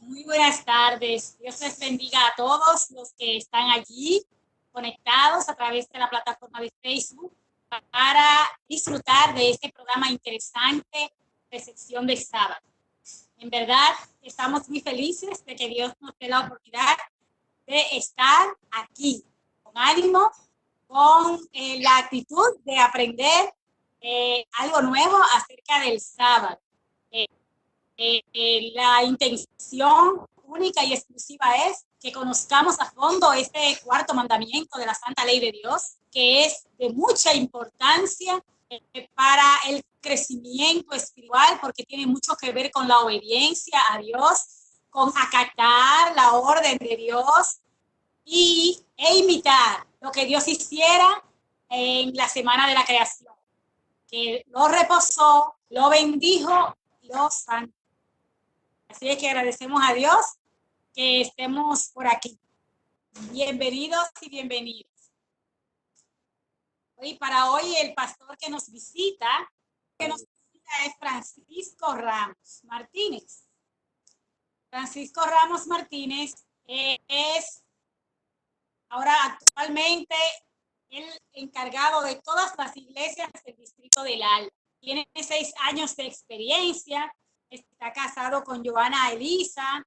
Muy buenas tardes. Dios les bendiga a todos los que están allí conectados a través de la plataforma de Facebook para disfrutar de este programa interesante de sección de sábado. En verdad, estamos muy felices de que Dios nos dé la oportunidad de estar aquí con ánimo, con la actitud de aprender algo nuevo acerca del sábado. La intención única y exclusiva es que conozcamos a fondo este cuarto mandamiento de la Santa Ley de Dios, que es de mucha importancia para el crecimiento espiritual, porque tiene mucho que ver con la obediencia a Dios, con acatar la orden de Dios e imitar lo que Dios hiciera en la semana de la creación, que lo reposó, lo bendijo, lo santificó. Así es que agradecemos a Dios que estemos por aquí. Bienvenidos y bienvenidos. Para hoy el pastor que nos visita es Francisco Ramos Martínez. Francisco Ramos Martínez es ahora actualmente el encargado de todas las iglesias del distrito del Alba. Tiene 6 años de experiencia, está casado con Joana Elisa.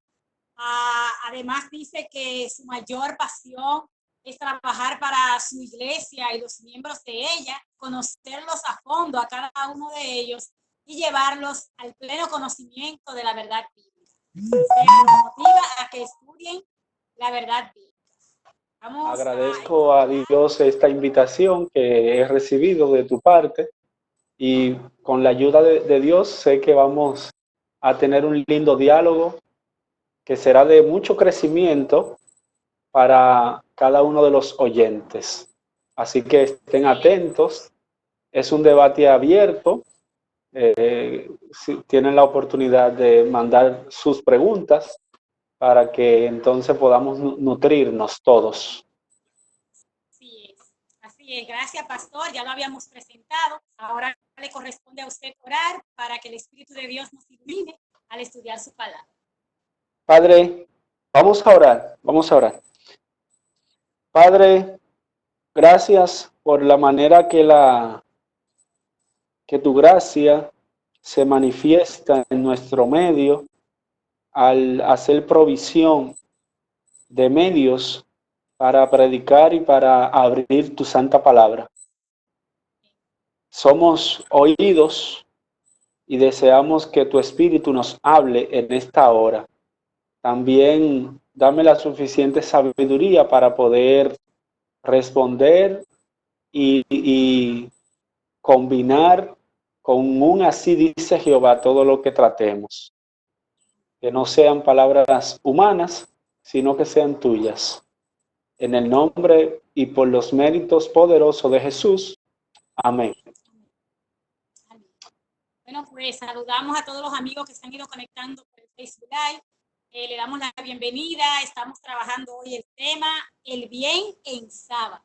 Además dice que su mayor pasión es trabajar para su iglesia y los miembros de ella, conocerlos a fondo a cada uno de ellos y llevarlos al pleno conocimiento de la verdad bíblica. Se motiva a que estudien la verdad bíblica. Agradezco a Dios esta invitación que he recibido de tu parte y con la ayuda de Dios sé que vamos a tener un lindo diálogo que será de mucho crecimiento para cada uno de los oyentes. Así que estén atentos. Es un debate abierto. Si tienen la oportunidad de mandar sus preguntas para que entonces podamos nutrirnos todos. Así es. Gracias, pastor. Ya lo habíamos presentado. Ahora le corresponde a usted orar para que el Espíritu de Dios nos ilumine al estudiar su palabra. Padre, vamos a orar. Padre, gracias por la manera que tu gracia se manifiesta en nuestro medio al hacer provisión de medios para predicar y para abrir tu santa palabra. Somos oídos y deseamos que tu Espíritu nos hable en esta hora. También dame la suficiente sabiduría para poder responder y combinar con un así dice Jehová todo lo que tratemos. Que no sean palabras humanas, sino que sean tuyas. En el nombre y por los méritos poderosos de Jesús. Amén. Bueno, pues saludamos a todos los amigos que se han ido conectando por el Facebook Live. Le damos la bienvenida. Estamos trabajando hoy el tema, el bien en sábado.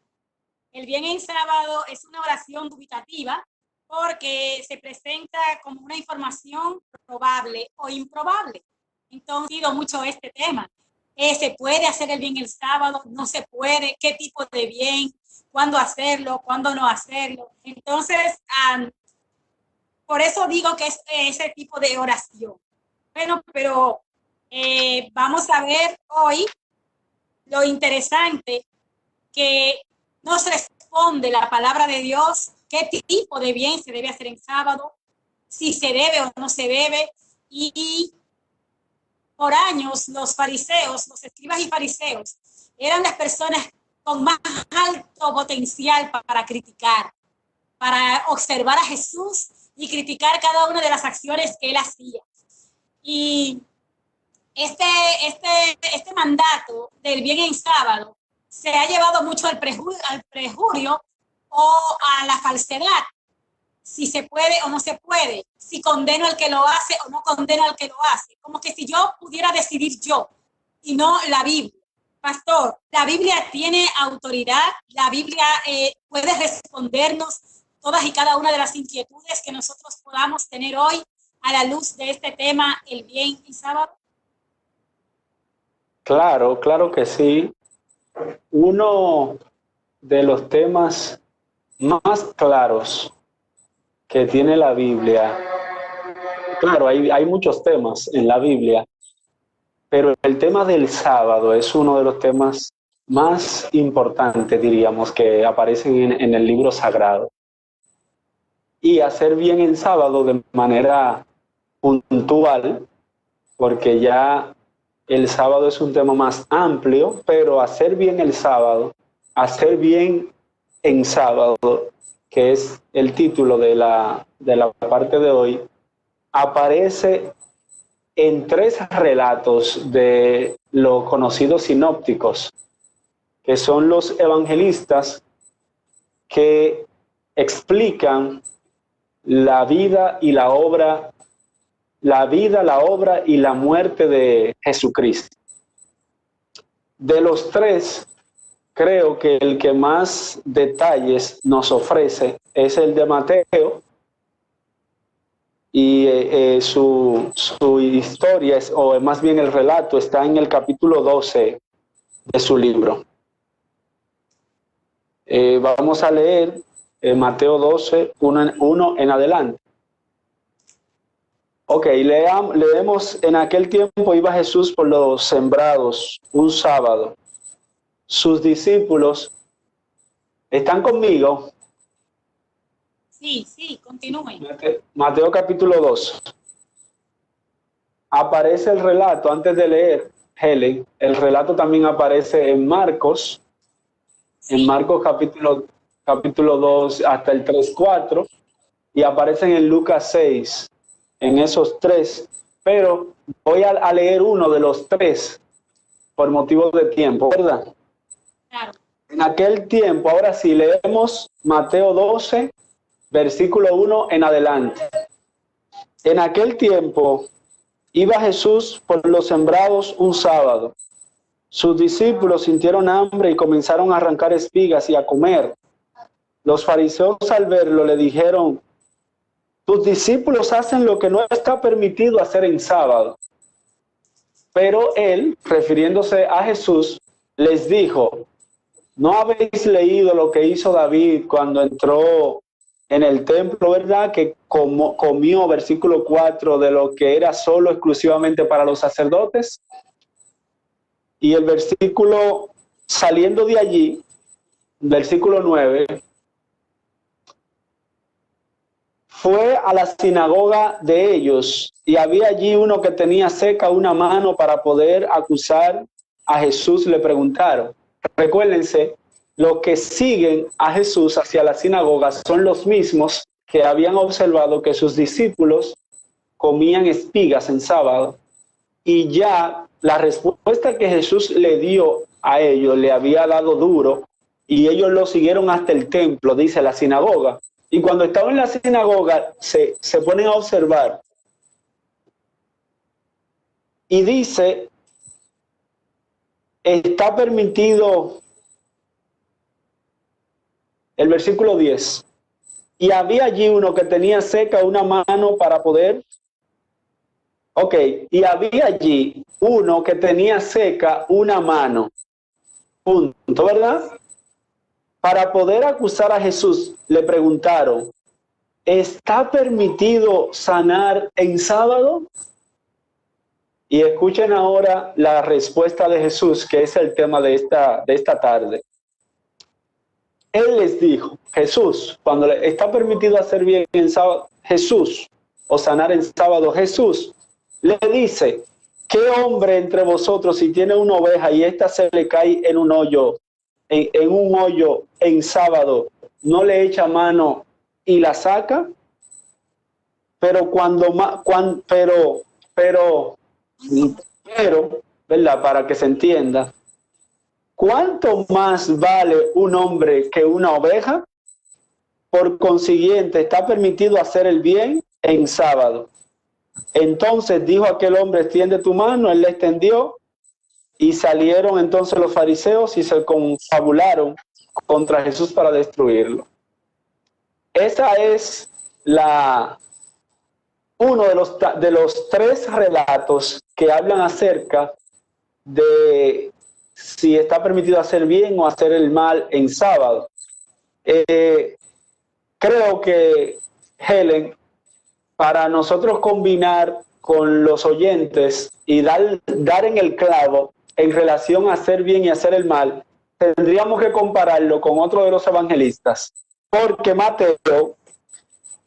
El bien en sábado es una oración dubitativa porque se presenta como una información probable o improbable. Entonces, ha sido mucho este tema. ¿Se puede hacer el bien el sábado? ¿No se puede? ¿Qué tipo de bien? ¿Cuándo hacerlo? ¿Cuándo no hacerlo? Entonces, por eso digo que es ese tipo de oración. Bueno, pero vamos a ver hoy lo interesante que nos responde la palabra de Dios, qué tipo de bien se debe hacer en sábado, si se debe o no se debe. Y por años los fariseos, los escribas y fariseos, eran las personas con más alto potencial para criticar, para observar a Jesús y criticar cada una de las acciones que él hacía. Y este mandato del bien en sábado se ha llevado mucho al prejurio o a la falsedad. Si se puede o no se puede, si condeno al que lo hace o no condeno al que lo hace. Como que si yo pudiera decidir yo y no la Biblia. Pastor, la Biblia tiene autoridad, la Biblia puede respondernos todas y cada una de las inquietudes que nosotros podamos tener hoy a la luz de este tema, el bien y sábado. Claro, claro que sí. Uno de los temas más claros que tiene la Biblia, claro, hay muchos temas en la Biblia, pero el tema del sábado es uno de los temas más importantes, diríamos, que aparecen en el libro sagrado. Y hacer bien el sábado de manera puntual, porque ya el sábado es un tema más amplio, pero hacer bien el sábado, hacer bien en sábado, que es el título de la parte de hoy, aparece en 3 relatos de los conocidos sinópticos, que son los evangelistas que explican la vida y la obra, la obra y la muerte de Jesucristo. De los 3, creo que el que más detalles nos ofrece es el de Mateo, y su historia, o más bien el relato, está en el capítulo 12 de su libro. Vamos a leer Mateo 12, 1 en adelante. Ok, leemos: en aquel tiempo iba Jesús por los sembrados un sábado. Sus discípulos, ¿están conmigo? Sí, continúen. Mateo capítulo 2. Aparece el relato, antes de leer, Helen, el relato también aparece en Marcos, en Marcos capítulo 2 hasta el 3-4, y aparecen en Lucas 6, en esos 3, pero voy a leer uno de los 3 por motivo de tiempo, ¿verdad? Claro. En aquel tiempo, ahora sí, leemos Mateo 12, versículo 1 en adelante. En aquel tiempo iba Jesús por los sembrados un sábado. Sus discípulos sintieron hambre y comenzaron a arrancar espigas y a comer. Los fariseos, al verlo, le dijeron: tus discípulos hacen lo que no está permitido hacer en sábado. Pero él, refiriéndose a Jesús, les dijo: ¿no habéis leído lo que hizo David cuando entró en el templo, verdad? Que comió, versículo 4, de lo que era solo exclusivamente para los sacerdotes. Y el versículo, saliendo de allí, versículo 9, fue a la sinagoga de ellos, y había allí uno que tenía seca una mano. Para poder acusar a Jesús, le preguntaron. Recuérdense, los que siguen a Jesús hacia la sinagoga son los mismos que habían observado que sus discípulos comían espigas en sábado, y ya la respuesta que Jesús le dio a ellos le había dado duro, y ellos lo siguieron hasta el templo, dice la sinagoga. Y cuando estaban en la sinagoga se ponen a observar, y dice: está permitido, el versículo 10, y había allí uno que tenía seca una mano para poder, y había allí uno que tenía seca una mano, punto, ¿verdad? Para poder acusar a Jesús, le preguntaron: ¿está permitido sanar en sábado? Y escuchen ahora la respuesta de Jesús, que es el tema de esta tarde. Él les dijo, Jesús, cuando le está permitido hacer bien en sábado, Jesús, o sanar en sábado, Jesús le dice: ¿qué hombre entre vosotros, si tiene una oveja y ésta se le cae en un hoyo, en un hoyo en sábado, no le echa mano y la saca? Pero ¿verdad? Para que se entienda, ¿cuánto más vale un hombre que una oveja? Por consiguiente, está permitido hacer el bien en sábado. Entonces dijo aquel hombre: extiende tu mano. Él le extendió, y salieron entonces los fariseos y se confabularon contra Jesús para destruirlo. Esa es uno de los 3 relatos que hablan acerca de si está permitido hacer bien o hacer el mal en sábado. Creo que, Helen, para nosotros combinar con los oyentes y dar en el clavo en relación a hacer bien y hacer el mal, tendríamos que compararlo con otro de los evangelistas, porque Mateo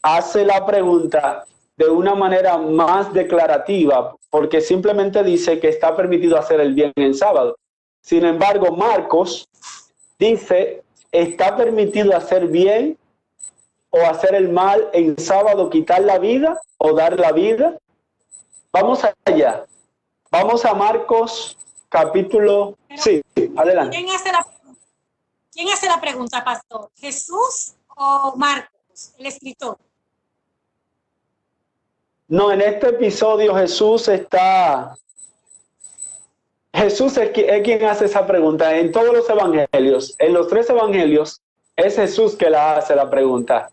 hace la pregunta de una manera más declarativa, porque simplemente dice que está permitido hacer el bien en sábado. Sin embargo, Marcos dice, está permitido hacer bien o hacer el mal en sábado, quitar la vida o dar la vida. Vamos allá. Vamos a Marcos capítulo... Sí, adelante. ¿Quién hace la pregunta, pastor? ¿Jesús o Marcos, el escritor? No, en este episodio Jesús es quien hace esa pregunta. En todos los evangelios, en los 3 evangelios, es Jesús que la hace la pregunta.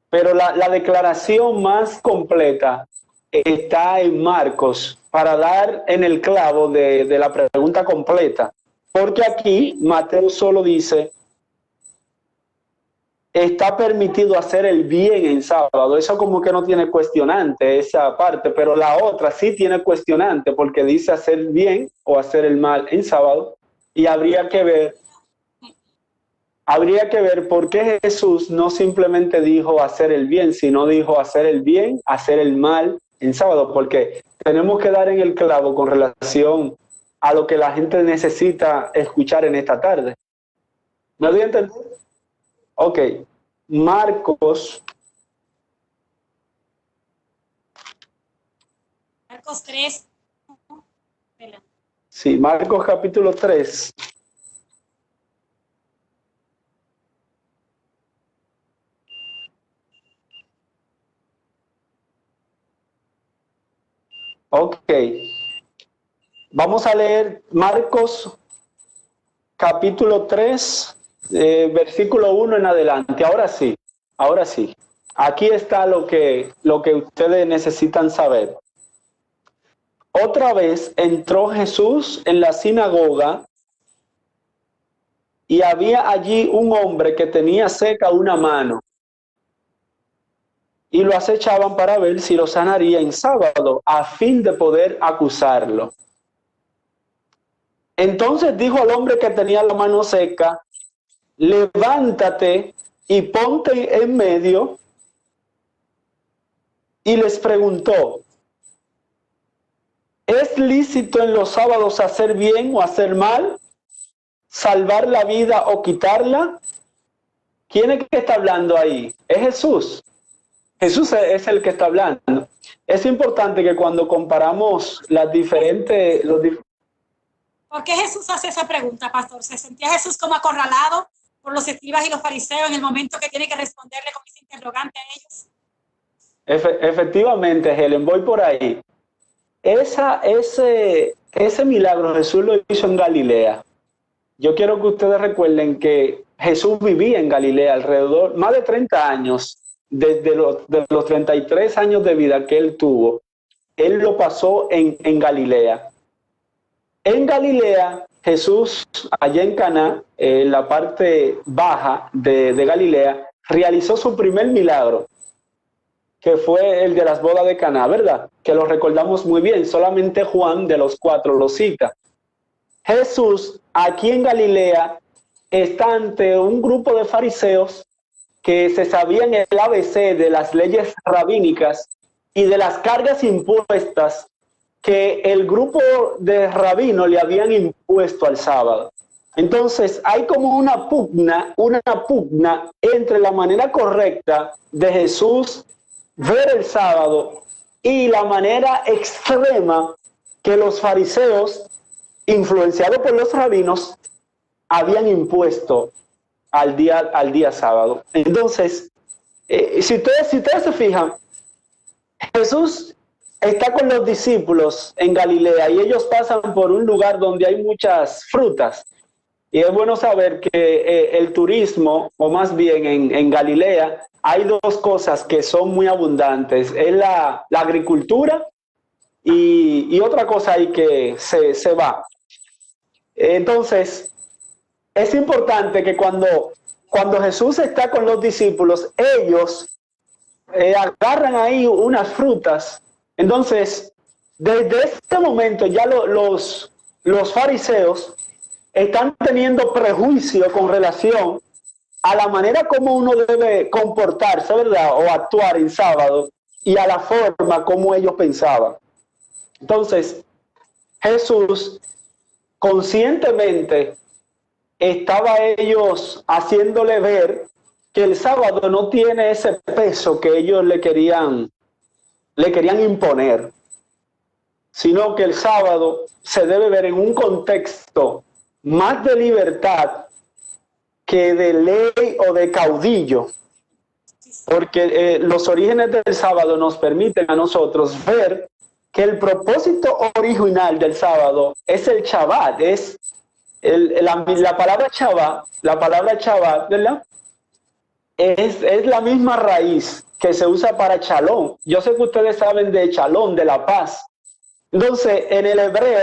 Pero la declaración más completa está en Marcos, para dar en el clavo de la pregunta completa. Porque aquí Mateo solo dice, está permitido hacer el bien en sábado. Eso como que no tiene cuestionante esa parte, pero la otra sí tiene cuestionante, porque dice hacer bien o hacer el mal en sábado. Y habría que ver por qué Jesús no simplemente dijo hacer el bien, sino dijo hacer el bien, hacer el mal en sábado, porque tenemos que dar en el clavo con relación a lo que la gente necesita escuchar en esta tarde. ¿Me doy a entender? Ok, Marcos 3. Sí, Marcos capítulo 3. Ok, vamos a leer Marcos capítulo 3, versículo 1 en adelante. Ahora sí. Aquí está lo que ustedes necesitan saber. Otra vez entró Jesús en la sinagoga y había allí un hombre que tenía seca una mano. Y lo acechaban para ver si lo sanaría en sábado, a fin de poder acusarlo. Entonces dijo al hombre que tenía la mano seca, levántate y ponte en medio. Y les preguntó, ¿es lícito en los sábados hacer bien o hacer mal? ¿Salvar la vida o quitarla? ¿Quién es que está hablando ahí? Es Jesús. Jesús es el que está hablando. Es importante que cuando comparamos las diferentes... ¿Por qué Jesús hace esa pregunta, pastor? ¿Se sentía Jesús como acorralado por los escribas y los fariseos en el momento que tiene que responderle con ese interrogante a ellos? Efectivamente, Helen, voy por ahí. Ese milagro Jesús lo hizo en Galilea. Yo quiero que ustedes recuerden que Jesús vivía en Galilea alrededor, más de 30 años, desde los 33 años de vida que él tuvo, él lo pasó en Galilea. En Galilea, Jesús, allá en Caná, en la parte baja de Galilea, realizó su primer milagro, que fue el de las bodas de Caná, ¿verdad? Que lo recordamos muy bien, solamente Juan de los 4 lo cita. Jesús, aquí en Galilea, está ante un grupo de fariseos que se sabían el ABC de las leyes rabínicas y de las cargas impuestas que el grupo de rabinos le habían impuesto al sábado. Entonces hay como una pugna entre la manera correcta de Jesús ver el sábado y la manera extrema que los fariseos, influenciados por los rabinos, habían impuesto al día sábado. Entonces, si ustedes se fijan, Jesús está con los discípulos en Galilea y ellos pasan por un lugar donde hay muchas frutas. Y es bueno saber que el turismo, o más bien en Galilea, hay dos cosas que son muy abundantes. Es la agricultura y otra cosa ahí que se va. Entonces, es importante que cuando Jesús está con los discípulos, ellos agarran ahí unas frutas. Entonces, desde este momento ya los fariseos están teniendo prejuicio con relación a la manera como uno debe comportarse, ¿verdad? O actuar en sábado y a la forma como ellos pensaban. Entonces, Jesús conscientemente estaba ellos haciéndole ver que el sábado no tiene ese peso que ellos le querían imponer, sino que el sábado se debe ver en un contexto más de libertad que de ley o de caudillo, porque los orígenes del sábado nos permiten a nosotros ver que el propósito original del sábado es el Shabbat, es la palabra Shabbat, ¿verdad? Es la misma raíz que se usa para Shalom. Yo sé que ustedes saben de Shalom, de la paz. Entonces, en el hebreo,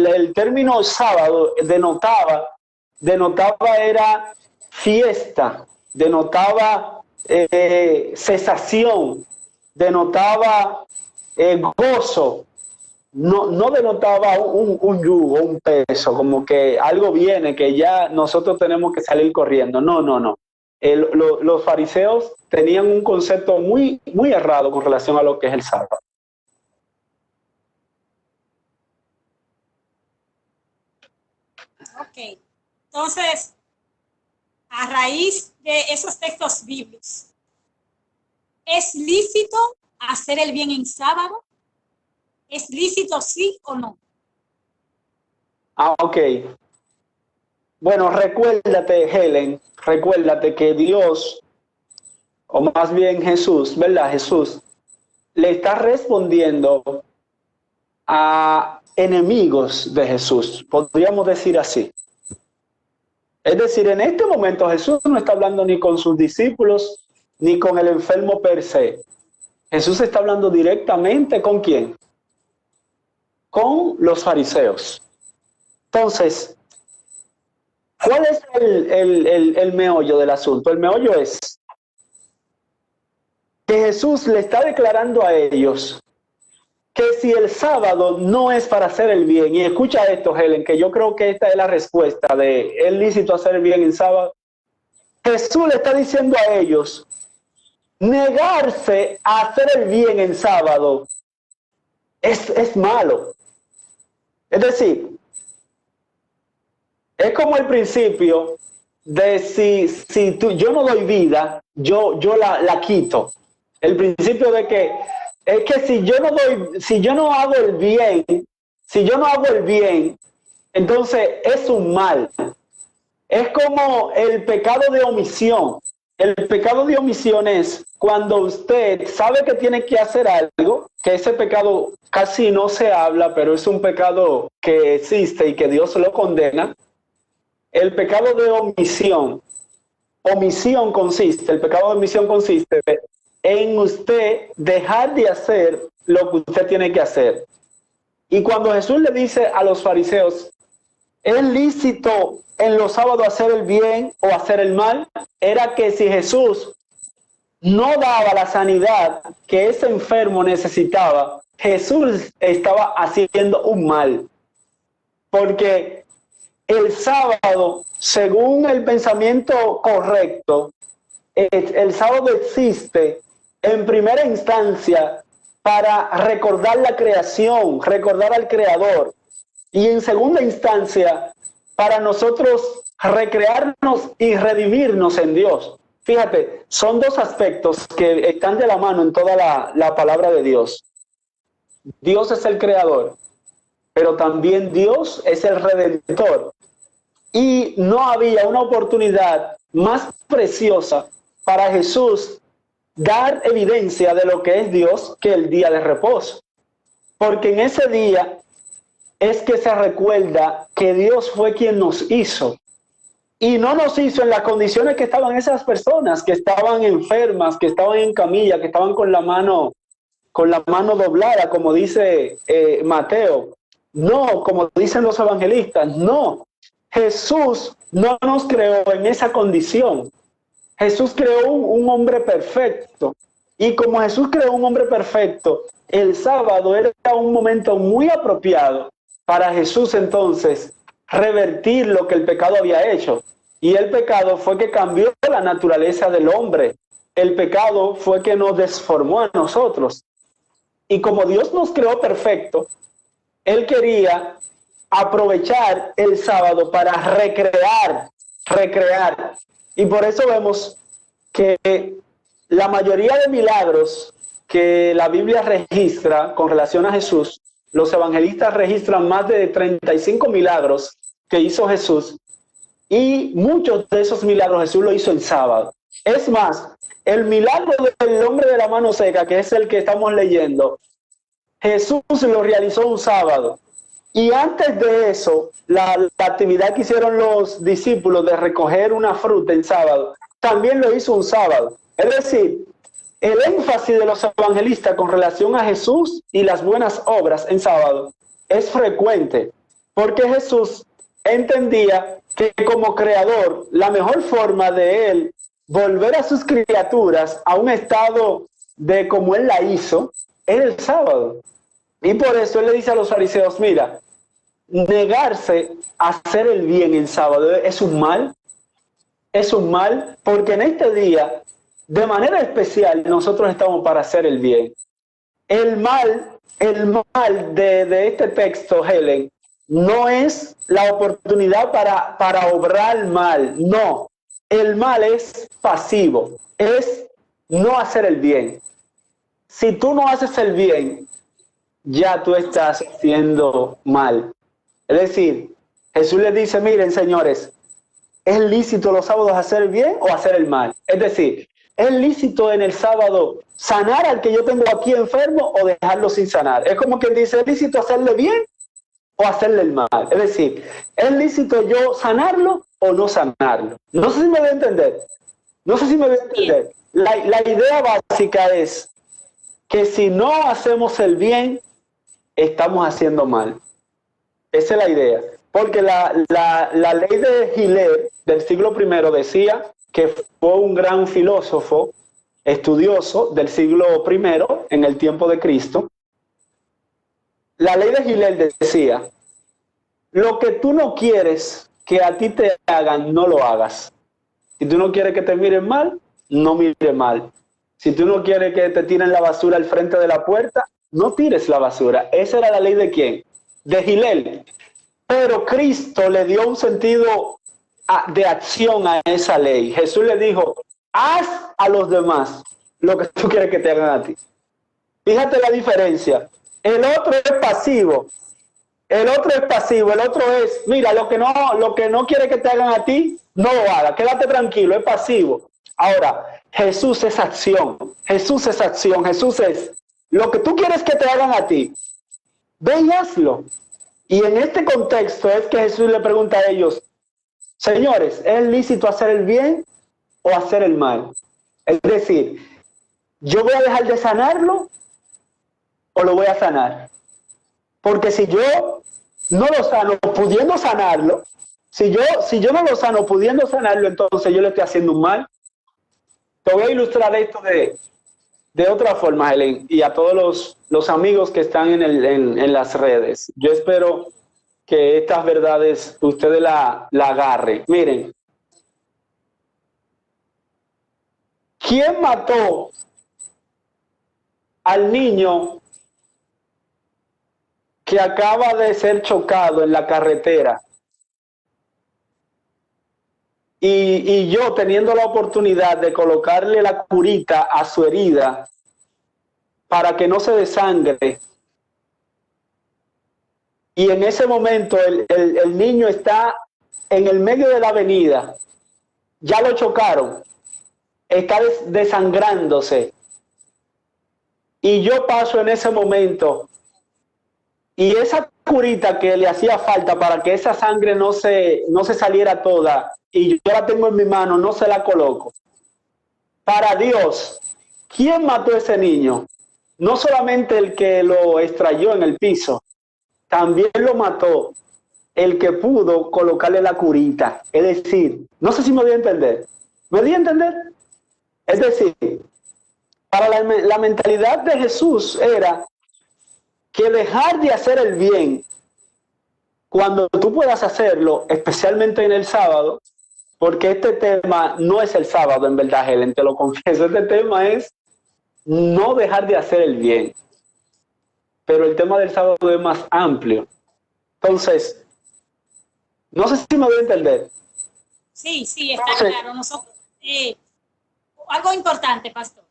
el término sábado denotaba era fiesta, denotaba cesación, denotaba gozo. No denotaba un yugo, un peso, como que algo viene, que ya nosotros tenemos que salir corriendo. No. Los fariseos tenían un concepto muy, muy errado con relación a lo que es el sábado. Ok, entonces, a raíz de esos textos bíblicos, ¿es lícito hacer el bien en sábado? ¿Es lícito sí o no? Ok. Bueno, recuérdate, Helen, que Dios, o más bien Jesús, ¿verdad? Jesús le está respondiendo a enemigos de Jesús, podríamos decir así. Es decir, en este momento Jesús no está hablando ni con sus discípulos, ni con el enfermo per se. Jesús está hablando directamente ¿con quién? Con los fariseos. Entonces, ¿cuál es el meollo del asunto? El meollo es que Jesús le está declarando a ellos que si el sábado no es para hacer el bien, y escucha esto, Helen, que yo creo que esta es la respuesta de ¿es lícito hacer el bien en sábado? Jesús le está diciendo a ellos, negarse a hacer el bien en sábado es malo. Es decir, es como el principio de si yo no doy vida, yo la quito. El principio de que es que si yo no hago el bien, entonces es un mal. Es como el pecado de omisión. El pecado de omisión es cuando usted sabe que tiene que hacer algo, que ese pecado casi no se habla, pero es un pecado que existe y que Dios lo condena. El pecado de omisión. El pecado de omisión consiste en usted dejar de hacer lo que usted tiene que hacer. Y cuando Jesús le dice a los fariseos, ¿es lícito en los sábados hacer el bien o hacer el mal? Era que si Jesús no daba la sanidad que ese enfermo necesitaba, Jesús estaba haciendo un mal. Porque el sábado, según el pensamiento correcto, el sábado existe en primera instancia para recordar la creación, recordar al Creador, y en segunda instancia para nosotros recrearnos y redimirnos en Dios. Fíjate, son dos aspectos que están de la mano en toda la palabra de Dios. Dios es el creador, pero también Dios es el redentor. Y no había una oportunidad más preciosa para Jesús dar evidencia de lo que es Dios que el día de reposo. Porque en ese día es que se recuerda que Dios fue quien nos hizo. Y no nos hizo en las condiciones que estaban esas personas, que estaban enfermas, que estaban en camilla, que estaban con la mano doblada, como dice Mateo. No, como dicen los evangelistas, no. Jesús no nos creó en esa condición. Jesús creó un hombre perfecto. Y como Jesús creó un hombre perfecto, el sábado era un momento muy apropiado para Jesús entonces revertir lo que el pecado había hecho. Y el pecado fue que cambió la naturaleza del hombre. El pecado fue que nos desformó a nosotros. Y como Dios nos creó perfecto, Él quería aprovechar el sábado para recrear. Y por eso vemos que la mayoría de milagros que la Biblia registra con relación a Jesús, los evangelistas registran más de 35 milagros que hizo Jesús, y muchos de esos milagros Jesús lo hizo en sábado. Es más, el milagro del hombre de la mano seca, que es el que estamos leyendo, Jesús lo realizó un sábado. Y antes de eso, la actividad que hicieron los discípulos de recoger una fruta el sábado, también lo hizo un sábado. Es decir, el énfasis de los evangelistas con relación a Jesús y las buenas obras en sábado es frecuente, porque Jesús entendía que como creador, la mejor forma de él volver a sus criaturas a un estado de como él la hizo, era el sábado. Y por eso él le dice a los fariseos, mira, negarse a hacer el bien en sábado es un mal, porque en este día, de manera especial, nosotros estamos para hacer el bien. El mal de este texto, Helen, no es la oportunidad para obrar mal, no. El mal es pasivo, es no hacer el bien. Si tú no haces el bien, ya tú estás haciendo mal. Es decir, Jesús les dice, miren señores, ¿es lícito los sábados hacer el bien o hacer el mal? Es decir, ¿es lícito en el sábado sanar al que yo tengo aquí enfermo o dejarlo sin sanar? Es como quien dice, ¿es lícito hacerle bien o hacerle el mal? Es decir, ¿es lícito yo sanarlo o no sanarlo? No sé si me voy a entender. La idea básica es que si no hacemos el bien, estamos haciendo mal. Esa es la idea. Porque la ley de Hillel del siglo I decía que fue un gran filósofo estudioso del siglo I en el tiempo de Cristo. La ley de Hillel decía, lo que tú no quieres que a ti te hagan, no lo hagas. Si tú no quieres que te miren mal, no mires mal. Si tú no quieres que te tiren la basura al frente de la puerta, no tires la basura. Esa era la ley de ¿quién? De Hillel. Pero Cristo le dio un sentido de acción a esa ley. Jesús le dijo, haz a los demás lo que tú quieres que te hagan a ti. Fíjate la diferencia. El otro es pasivo. El otro es, mira, lo que no quiere que te hagan a ti, no lo hagas. Quédate tranquilo, es pasivo. Ahora, Jesús es acción. Jesús es lo que tú quieres que te hagan a ti. Ve y hazlo. Y en este contexto es que Jesús le pregunta a ellos, señores, ¿es lícito hacer el bien o hacer el mal? Es decir, ¿yo voy a dejar de sanarlo o lo voy a sanar? Porque si yo no lo sano pudiendo sanarlo, si yo no lo sano pudiendo sanarlo, entonces yo le estoy haciendo un mal. Te voy a ilustrar esto de otra forma, Helen, y a todos los amigos que están en las redes. Yo espero que estas verdades ustedes la agarren. Miren, ¿quién mató al niño que acaba de ser chocado en la carretera? Y yo teniendo la oportunidad de colocarle la curita a su herida para que no se desangre. Y en ese momento el niño está en el medio de la avenida. Ya lo chocaron. Está desangrándose. Y yo paso en ese momento. Y esa curita que le hacía falta para que esa sangre no se saliera toda, y yo la tengo en mi mano, no se la coloco. Para Dios, ¿quién mató a ese niño? No solamente el que lo extrayó en el piso, también lo mató el que pudo colocarle la curita. Es decir, no sé si me voy a entender. ¿Me voy a entender? Es decir, para la mentalidad de Jesús era que dejar de hacer el bien cuando tú puedas hacerlo, especialmente en el sábado, porque este tema no es el sábado, en verdad, Helen, te lo confieso, este tema es no dejar de hacer el bien, pero el tema del sábado es más amplio. Entonces, no sé si me voy a entender. Sí, está claro. Nosotros, algo importante, pastor.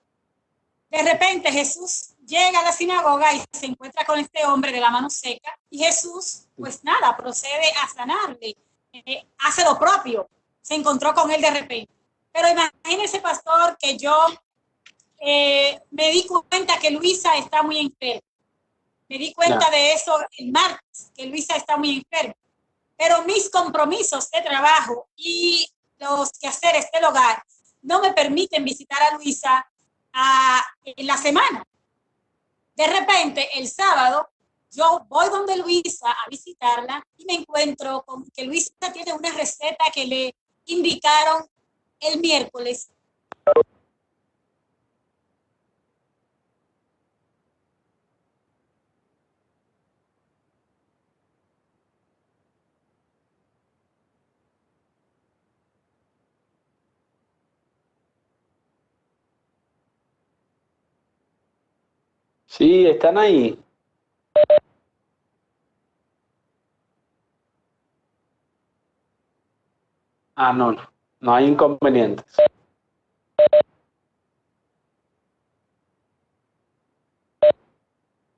De repente Jesús llega a la sinagoga y se encuentra con este hombre de la mano seca y Jesús, pues nada, procede a sanarle, hace lo propio, se encontró con él de repente. Pero imagínese, pastor, que yo me di cuenta que Luisa está muy enferma. Me di cuenta de eso el martes, que Luisa está muy enferma. Pero mis compromisos de trabajo y los quehaceres del hogar no me permiten visitar a Luisa en la semana. De repente, el sábado, yo voy donde Luisa a visitarla y me encuentro con que Luisa tiene una receta que le indicaron el miércoles. Sí, están ahí. No, no hay inconvenientes.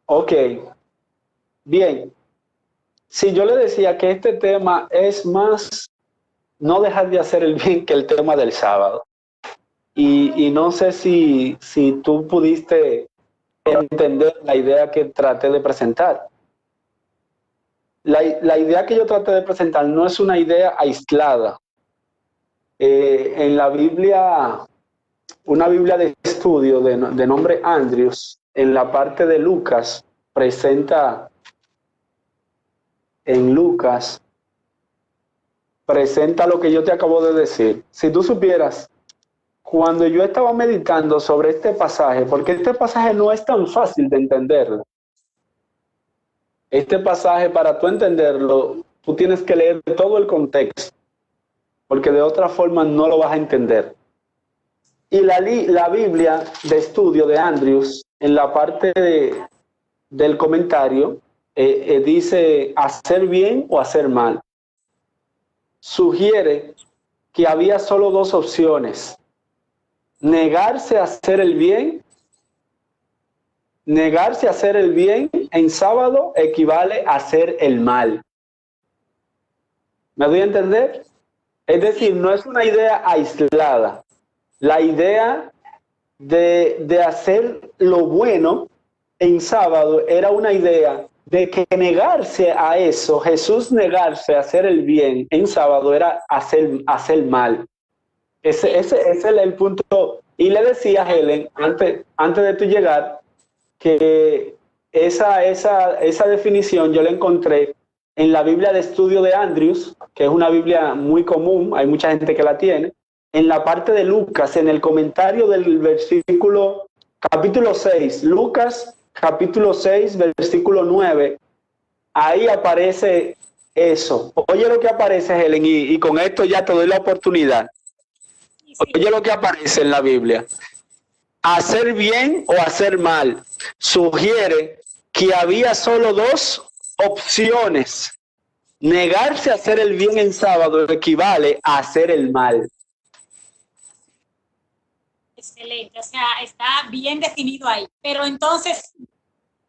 Ok, bien. Si yo le decía que este tema es más no dejar de hacer el bien que el tema del sábado. Y no sé si tú pudiste entender la idea que traté de presentar. La idea que yo traté de presentar no es una idea aislada. En la Biblia, una Biblia de estudio de nombre Andrews, en la parte de Lucas, presenta lo que yo te acabo de decir. Si tú supieras, cuando yo estaba meditando sobre este pasaje, porque este pasaje no es tan fácil de entenderlo. Este pasaje, para tú entenderlo, tú tienes que leer todo el contexto, porque de otra forma no lo vas a entender. Y la Biblia de estudio de Andrews, en la parte del comentario, dice hacer bien o hacer mal. Sugiere que había solo dos opciones: negarse a hacer el bien. Negarse a hacer el bien en sábado equivale a hacer el mal. ¿Me doy a entender? Es decir, no es una idea aislada. La idea de hacer lo bueno en sábado era una idea de que negarse a eso, Jesús negarse a hacer el bien en sábado era hacer mal. Ese es el punto. Y le decía a Helen, antes de tu llegar, que esa definición yo la encontré en la Biblia de estudio de Andrews, que es una Biblia muy común, hay mucha gente que la tiene, en la parte de Lucas, en el comentario del versículo, capítulo 6, Lucas, capítulo 6, versículo 9, ahí aparece eso. Oye lo que aparece, Helen, y con esto ya te doy la oportunidad. Oye lo que aparece en la Biblia. Hacer bien o hacer mal. Sugiere que había solo dos opciones. Negarse a hacer el bien en sábado equivale a hacer el mal. Excelente, o sea, está bien definido ahí. Pero entonces,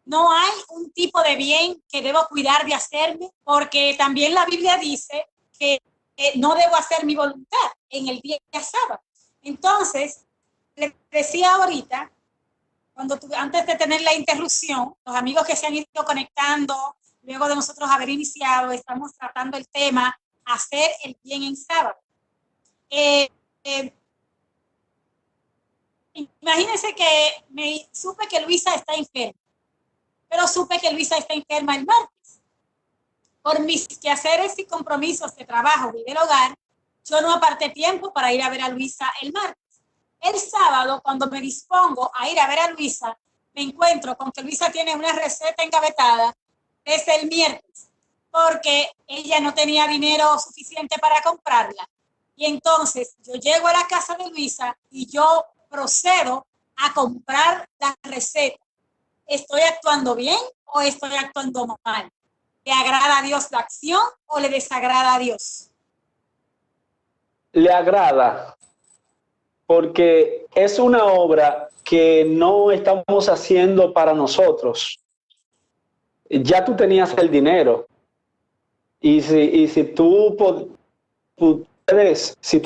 no hay un tipo de bien que debo cuidar de hacerme, porque también la Biblia dice que no debo hacer mi voluntad en el día sábado. Entonces, le decía ahorita, antes de tener la interrupción, los amigos que se han ido conectando, luego de nosotros haber iniciado, estamos tratando el tema hacer el bien en sábado. Imagínense que supe que Luisa está enferma, pero supe que Luisa está enferma el martes. por mis quehaceres y compromisos de trabajo y del hogar, yo no aparté tiempo para ir a ver a Luisa el martes. El sábado, cuando me dispongo a ir a ver a Luisa, me encuentro con que Luisa tiene una receta engavetada desde el miércoles, porque ella no tenía dinero suficiente para comprarla. Y entonces yo llego a la casa de Luisa y yo procedo a comprar la receta. ¿Estoy actuando bien o estoy actuando mal? ¿Le agrada a Dios la acción o le desagrada a Dios? Le agrada, porque es una obra que no estamos haciendo para nosotros. Ya tú tenías el dinero. Y si tú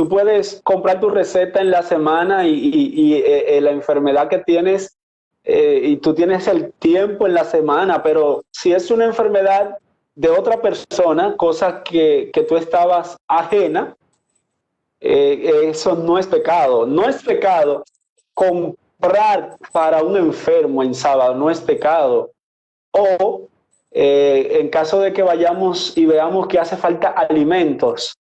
puedes comprar tu receta en la semana y la enfermedad que tienes, y tú tienes el tiempo en la semana, pero si es una enfermedad de otra persona, cosa que tú estabas ajena, eso no es pecado. No es pecado comprar para un enfermo en sábado, no es pecado. O en caso de que vayamos y veamos que hace falta alimentos,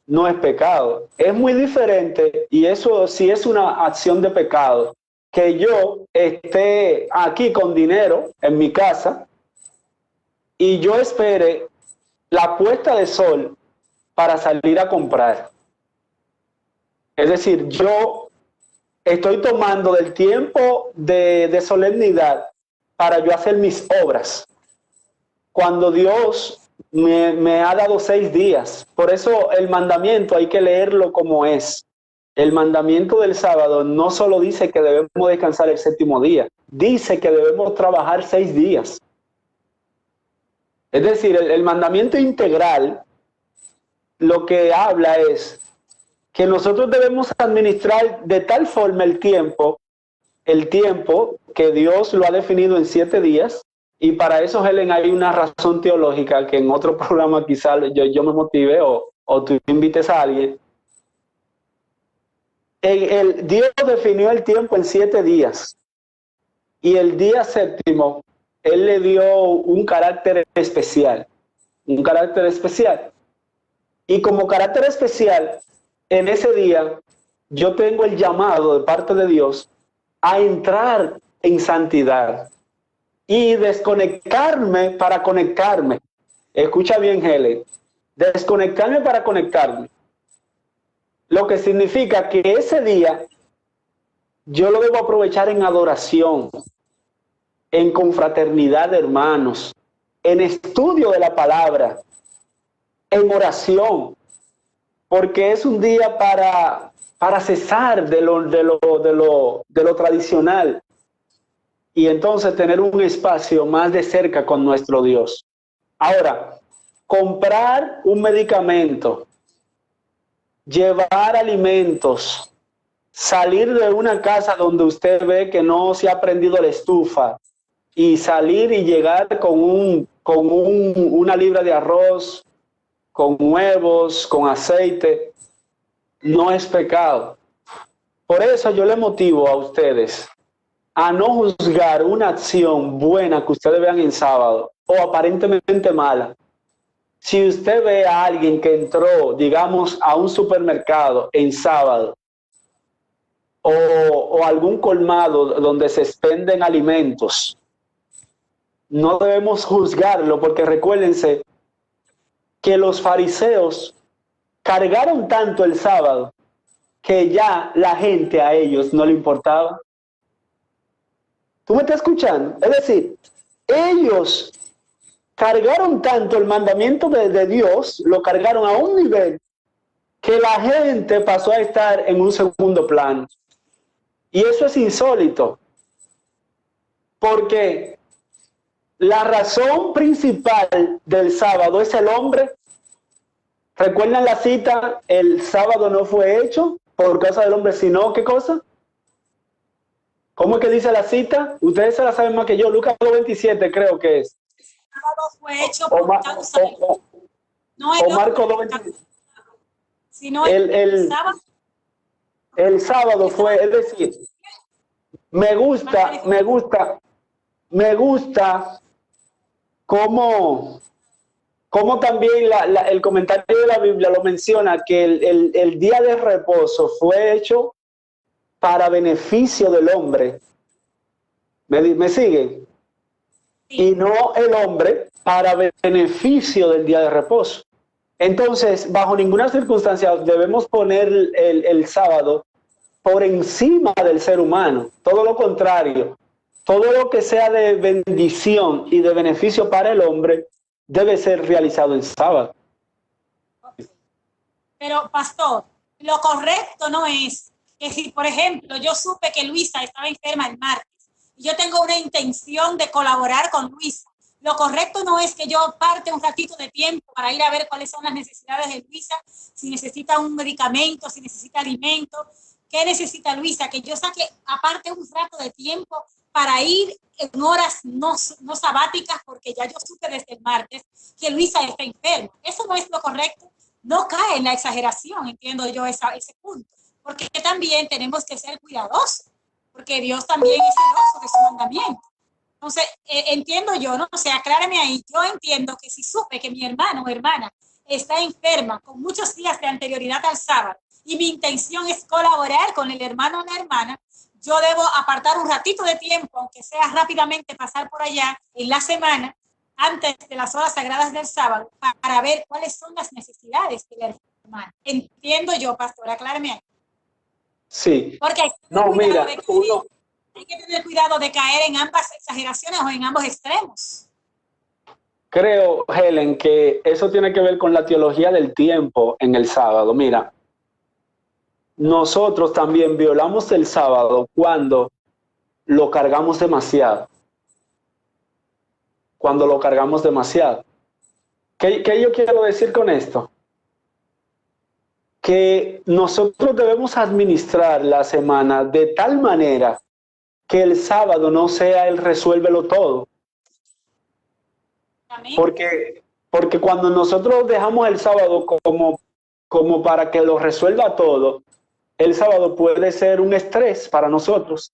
no es pecado. Es muy diferente, y eso sí es una acción de pecado, que yo esté aquí con dinero en mi casa y yo espere la puesta de sol para salir a comprar. Es decir, yo estoy tomando del tiempo de solemnidad para yo hacer mis obras, cuando Dios me ha dado 6 días. Por eso el mandamiento hay que leerlo como es. El mandamiento del sábado no solo dice que debemos descansar el 7º día, dice que debemos trabajar 6 días. Es decir, el mandamiento integral lo que habla es que nosotros debemos administrar de tal forma el tiempo que Dios lo ha definido en 7 días. Y para eso, Helen, hay una razón teológica que en otro programa quizás yo me motive o tú invites a alguien. Dios definió el tiempo en 7 días. Y el día 7º, Él le dio un carácter especial. Un carácter especial. Y como carácter especial, en ese día, yo tengo el llamado de parte de Dios a entrar en santidad y desconectarme para conectarme. Escucha bien, Helen. Desconectarme para conectarme. Lo que significa que ese día yo lo debo aprovechar en adoración, en confraternidad de hermanos, en estudio de la palabra, en oración, porque es un día para cesar de lo tradicional y entonces tener un espacio más de cerca con nuestro Dios. Ahora, comprar un medicamento, llevar alimentos, salir de una casa donde usted ve que no se ha prendido la estufa y salir y llegar con una libra de arroz, con huevos, con aceite, no es pecado. Por eso yo le motivo a ustedes a no juzgar una acción buena que ustedes vean en sábado o aparentemente mala. Si usted ve a alguien que entró, digamos, a un supermercado en sábado o algún colmado donde se expenden alimentos, no debemos juzgarlo, porque recuérdense que los fariseos cargaron tanto el sábado que ya la gente a ellos no le importaba. ¿Tú me estás escuchando? Es decir, ellos cargaron tanto el mandamiento de Dios, lo cargaron a un nivel que la gente pasó a estar en un segundo plano. Y eso es insólito, porque la razón principal del sábado es el hombre. ¿Recuerdan la cita? El sábado no fue hecho por causa del hombre, sino ¿qué cosa? ¿Cómo es que dice la cita? Ustedes se la saben más que yo. Lucas 2:27 creo que es. El sábado fue hecho por causa del hombre. No o Marcos 2:27. Sino el sábado. El sábado fue, es decir, me gusta cómo como también el comentario de la Biblia lo menciona, que el día de reposo fue hecho para beneficio del hombre. ¿Me siguen? Sí. Y no el hombre para beneficio del día de reposo. Entonces, bajo ninguna circunstancia debemos poner el sábado por encima del ser humano. Todo lo contrario, todo lo que sea de bendición y de beneficio para el hombre debe ser realizado en sábado. Pero, pastor, lo correcto no es que si, por ejemplo, yo supe que Luisa estaba enferma el martes y yo tengo una intención de colaborar con Luisa, lo correcto no es que yo parte un ratito de tiempo para ir a ver cuáles son las necesidades de Luisa, si necesita un medicamento, si necesita alimento, qué necesita Luisa, que yo saque aparte un rato de tiempo para ir en horas no sabáticas, porque ya yo supe desde el martes que Luisa está enferma. Eso no es lo correcto. No cae en la exageración, entiendo yo ese punto, porque también tenemos que ser cuidadosos, porque Dios también es celoso de su mandamiento. Entonces, entiendo yo, ¿no? O sea, aclárame ahí, yo entiendo que si supe que mi hermano o hermana está enferma con muchos días de anterioridad al sábado y mi intención es colaborar con el hermano o la hermana, yo debo apartar un ratito de tiempo, aunque sea rápidamente pasar por allá en la semana, antes de las horas sagradas del sábado, para ver cuáles son las necesidades de la hermana. Entiendo yo, pastor, aclárame ahí. Sí. Porque hay que tener cuidado de caer en ambas exageraciones o en ambos extremos. Creo, Helen, que eso tiene que ver con la teología del tiempo en el sábado. Mira, nosotros también violamos el sábado cuando lo cargamos demasiado. Cuando lo cargamos demasiado. ¿Qué yo quiero decir con esto? Que nosotros debemos administrar la semana de tal manera que el sábado no sea el resuélvelo todo. Porque cuando nosotros dejamos el sábado como para que lo resuelva todo, el sábado puede ser un estrés para nosotros.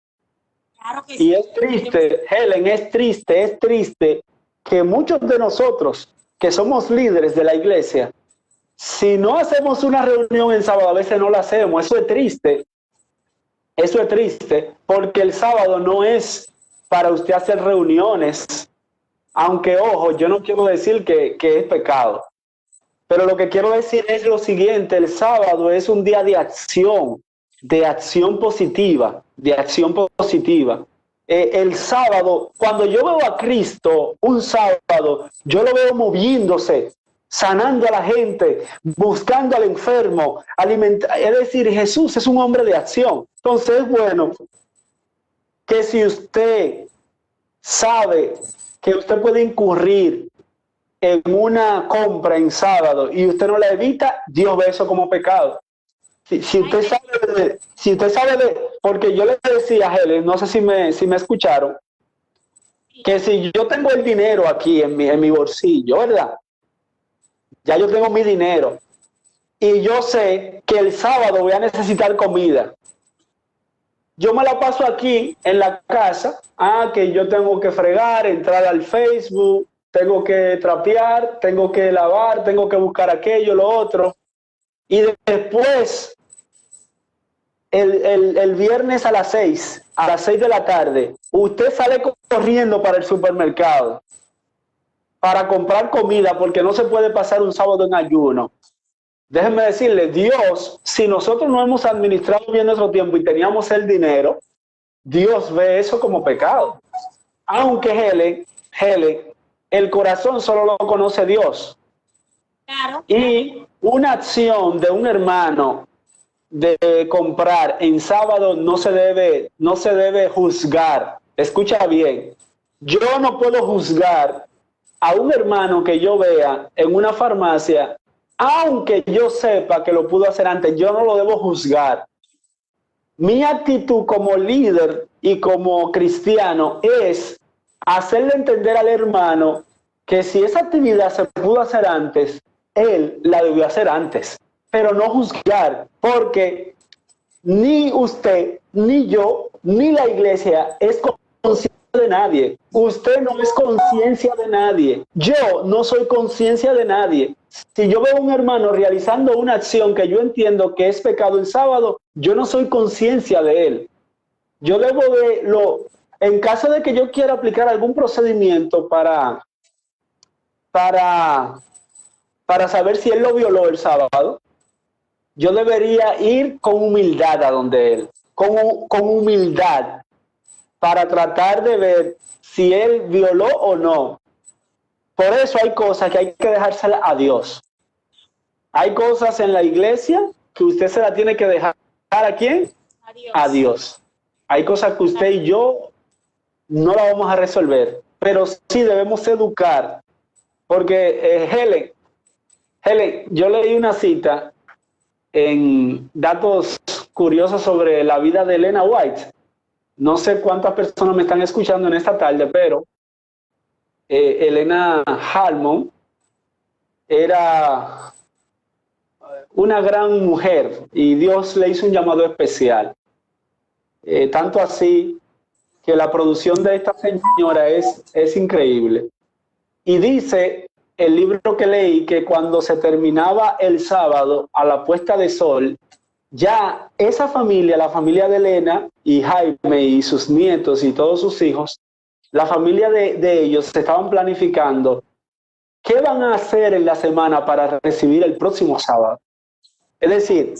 Claro que sí. Y es triste, Helen, es triste que muchos de nosotros que somos líderes de la iglesia, si no hacemos una reunión en sábado, a veces no la hacemos. Eso es triste. Eso es triste porque el sábado no es para usted hacer reuniones. Aunque, ojo, yo no quiero decir que es pecado. Pero lo que quiero decir es lo siguiente: el sábado es un día de acción positiva, el sábado, cuando yo veo a Cristo un sábado, yo lo veo moviéndose, sanando a la gente, buscando al enfermo, es decir, Jesús es un hombre de acción. Entonces es bueno que si usted sabe que usted puede incurrir en una compra en sábado y usted no la evita, Dios ve eso como pecado. Si usted sabe porque yo le decía a Helen, no sé si me escucharon, que si yo tengo el dinero aquí en mi bolsillo, ¿verdad? Ya yo tengo mi dinero y yo sé que el sábado voy a necesitar comida. Yo me la paso aquí en la casa, que yo tengo que fregar, entrar al Facebook, tengo que trapear, tengo que lavar, tengo que buscar aquello, lo otro. Y después, el viernes a las 6 de la tarde, usted sale corriendo para el supermercado para comprar comida porque no se puede pasar un sábado en ayuno. Déjenme decirle, Dios, si nosotros no hemos administrado bien nuestro tiempo y teníamos el dinero, Dios ve eso como pecado. Aunque Helen, el corazón solo lo conoce Dios. Claro. Y una acción de un hermano de comprar en sábado no se debe juzgar. Escucha bien, yo no puedo juzgar a un hermano que yo vea en una farmacia, aunque yo sepa que lo pudo hacer antes, yo no lo debo juzgar. Mi actitud como líder y como cristiano es hacerle entender al hermano que si esa actividad se pudo hacer antes, él la debió hacer antes, pero no juzgar, porque ni usted, ni yo, ni la iglesia es consciente de nadie. Usted no es conciencia de nadie. Yo no soy conciencia de nadie. Si yo veo a un hermano realizando una acción que yo entiendo que es pecado el sábado, yo no soy conciencia de él. Yo debo en caso de que yo quiera aplicar algún procedimiento para saber si él lo violó el sábado, yo debería ir con humildad a donde él, con humildad, para tratar de ver si él violó o no. Por eso hay cosas que hay que dejárselas a Dios. Hay cosas en la iglesia que usted se la tiene que dejar. ¿A quién? A Dios. A Dios. Hay cosas que usted y yo no la vamos a resolver, pero sí debemos educar. Porque Helen, yo leí una cita en datos curiosos sobre la vida de Elena White. No sé cuántas personas me están escuchando en esta tarde, pero Elena Harmon era una gran mujer y Dios le hizo un llamado especial. Tanto así que la producción de esta señora es increíble. Y dice el libro que leí que cuando se terminaba el sábado a la puesta de sol, ya esa familia, la familia de Elena y Jaime y sus nietos y todos sus hijos, la familia de ellos se estaban planificando qué van a hacer en la semana para recibir el próximo sábado. Es decir,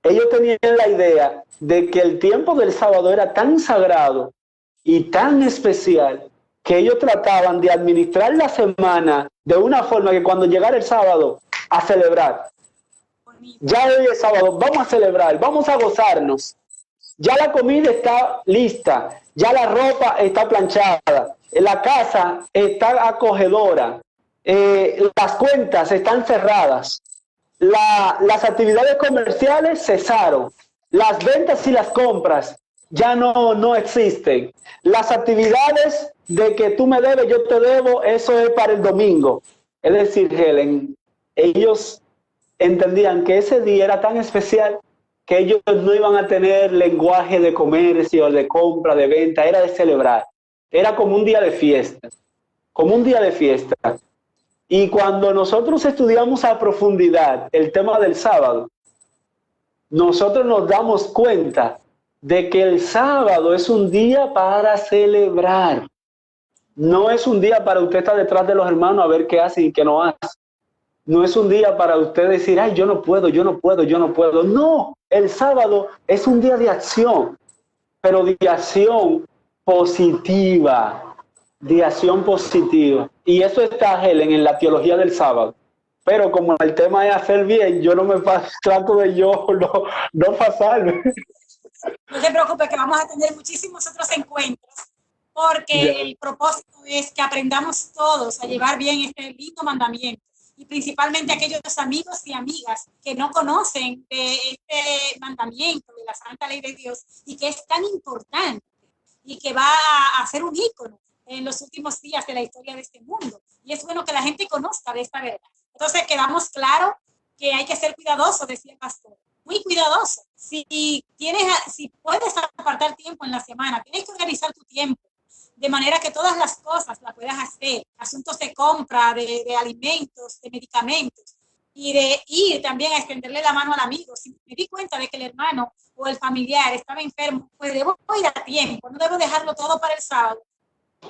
ellos tenían la idea de que el tiempo del sábado era tan sagrado y tan especial que ellos trataban de administrar la semana de una forma que cuando llegara el sábado, a celebrar. Ya hoy es sábado, vamos a celebrar, vamos a gozarnos. Ya la comida está lista, ya la ropa está planchada, la casa está acogedora, las cuentas están cerradas, las actividades comerciales cesaron, las ventas y las compras ya no existen. Las actividades de que tú me debes, yo te debo, eso es para el domingo. Es decir, Helen, ellos entendían que ese día era tan especial que ellos no iban a tener lenguaje de comercio, de compra, de venta, era de celebrar. Era como un día de fiesta, como un día de fiesta. Y cuando nosotros estudiamos a profundidad el tema del sábado, nosotros nos damos cuenta de que el sábado es un día para celebrar. No es un día para usted estar detrás de los hermanos a ver qué hacen y qué no hacen. No es un día para usted decir, ay, yo no puedo, yo no puedo, yo no puedo. No, el sábado es un día de acción, pero de acción positiva, de acción positiva. Y eso está, Helen, en la teología del sábado. Pero como el tema es hacer bien, yo no me trato de yo no pasarme. No se preocupe que vamos a tener muchísimos otros encuentros, porque el propósito es que aprendamos todos a llevar bien este lindo mandamiento, y principalmente aquellos amigos y amigas que no conocen de este mandamiento, de la santa ley de Dios, y que es tan importante y que va a ser un ícono en los últimos días de la historia de este mundo. Y es bueno que la gente conozca de esta verdad. Entonces quedamos claro que hay que ser cuidadoso, decía el pastor, muy cuidadoso. Si puedes apartar tiempo en la semana, tienes que organizar tu tiempo de manera que todas las cosas las puedas hacer, asuntos de compra, de alimentos, de medicamentos, y de ir también a extenderle la mano al amigo. Si me di cuenta de que el hermano o el familiar estaba enfermo, pues debo ir a tiempo, no debo dejarlo todo para el sábado,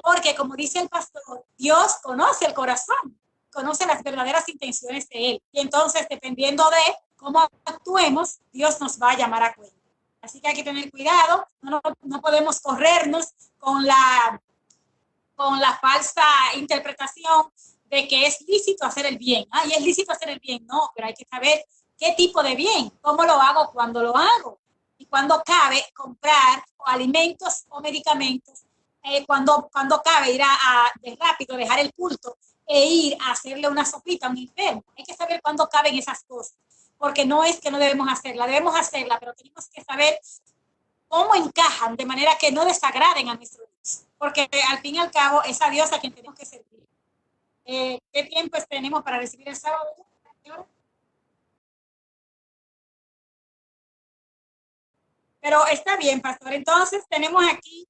porque como dice el pastor, Dios conoce el corazón, conoce las verdaderas intenciones de él, y entonces dependiendo de cómo actuemos, Dios nos va a llamar a cuenta. Así que hay que tener cuidado, no podemos corrernos con la falsa interpretación de que es lícito hacer el bien. Y es lícito hacer el bien, no, pero hay que saber qué tipo de bien, cómo lo hago, cuándo lo hago, y cuándo cabe comprar alimentos o medicamentos, cuando cabe ir de rápido, dejar el culto e ir a hacerle una sopita a un enfermo. Hay que saber cuándo caben esas cosas, porque no es que no debemos hacerla, pero tenemos que saber cómo encajan de manera que no desagraden a nuestro Dios, porque al fin y al cabo es a Dios a quien tenemos que servir. ¿Qué tiempo tenemos para recibir el sábado? Pero está bien, pastor. Entonces tenemos aquí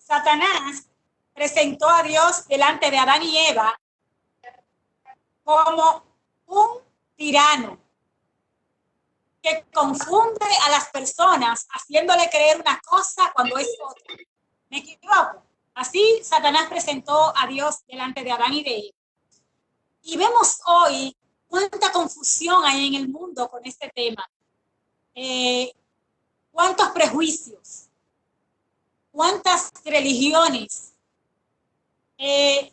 Satanás presentó a Dios delante de Adán y Eva como un tirano que confunde a las personas haciéndole creer una cosa cuando es otra. ¿Me equivoco? Así Satanás presentó a Dios delante de Adán y de Eva. Y vemos hoy cuánta confusión hay en el mundo con este tema. Cuántos prejuicios, cuántas religiones que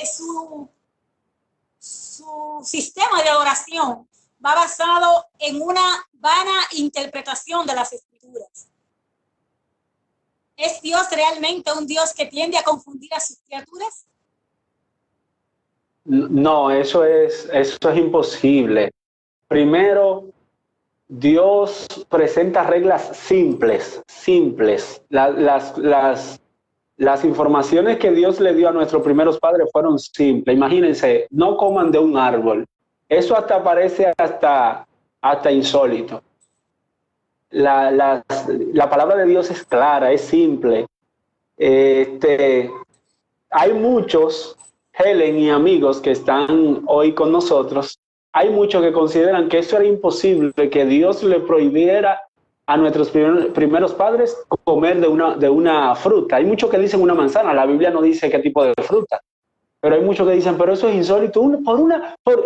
su sistema de adoración va basado en una vana interpretación de las escrituras. ¿Es Dios realmente un Dios que tiende a confundir a sus criaturas? No, eso es imposible. Primero, Dios presenta reglas simples. Las informaciones que Dios le dio a nuestros primeros padres fueron simples. Imagínense, no coman de un árbol. Eso hasta parece hasta insólito. La palabra de Dios es clara, es simple. Hay muchos, Helen y amigos que están hoy con nosotros, hay muchos que consideran que eso era imposible, que Dios le prohibiera a nuestros primeros padres comer de una fruta. Hay muchos que dicen una manzana, la Biblia no dice qué tipo de fruta, pero hay muchos que dicen, pero eso es insólito,